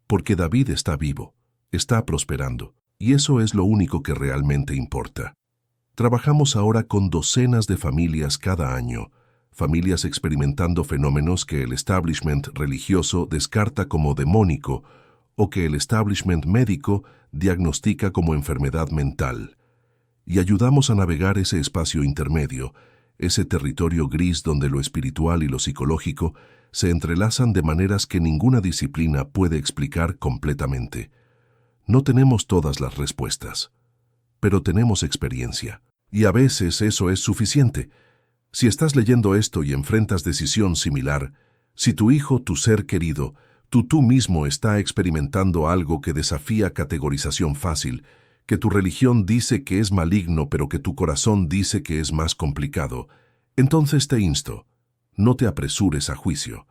porque David está vivo, está prosperando, y eso es lo único que realmente importa. Trabajamos ahora con docenas de familias cada año, familias experimentando fenómenos que el establishment religioso descarta como demónico o que el establishment médico diagnostica como enfermedad mental. Y ayudamos a navegar ese espacio intermedio, ese territorio gris donde lo espiritual y lo psicológico se entrelazan de maneras que ninguna disciplina puede explicar completamente. No tenemos todas las respuestas, pero tenemos experiencia. Y a veces eso es suficiente. Si estás leyendo esto y enfrentas decisión similar, si tu hijo, tu ser querido, tú mismo está experimentando algo que desafía categorización fácil, que tu religión dice que es maligno pero que tu corazón dice que es más complicado, entonces te insto, no te apresures a juicio.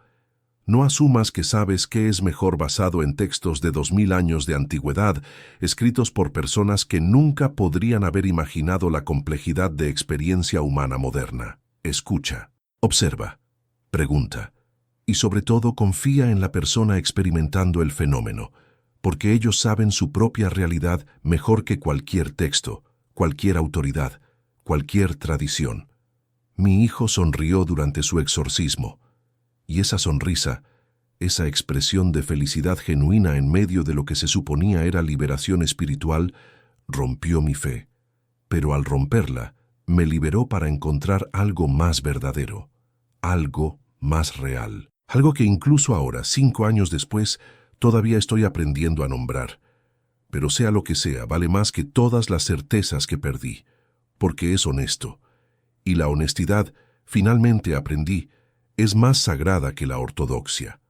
No asumas que sabes qué es mejor basado en textos de 2000 años de antigüedad, escritos por personas que nunca podrían haber imaginado la complejidad de experiencia humana moderna. Escucha, observa, pregunta, y sobre todo confía en la persona experimentando el fenómeno, porque ellos saben su propia realidad mejor que cualquier texto, cualquier autoridad, cualquier tradición. Mi hijo sonrió durante su exorcismo, y esa sonrisa, esa expresión de felicidad genuina en medio de lo que se suponía era liberación espiritual, rompió mi fe. Pero al romperla, me liberó para encontrar algo más verdadero, algo más real, algo que incluso ahora, 5 años después, todavía estoy aprendiendo a nombrar. Pero sea lo que sea, vale más que todas las certezas que perdí, porque es honesto. Y la honestidad, finalmente aprendí, es más sagrada que la ortodoxia.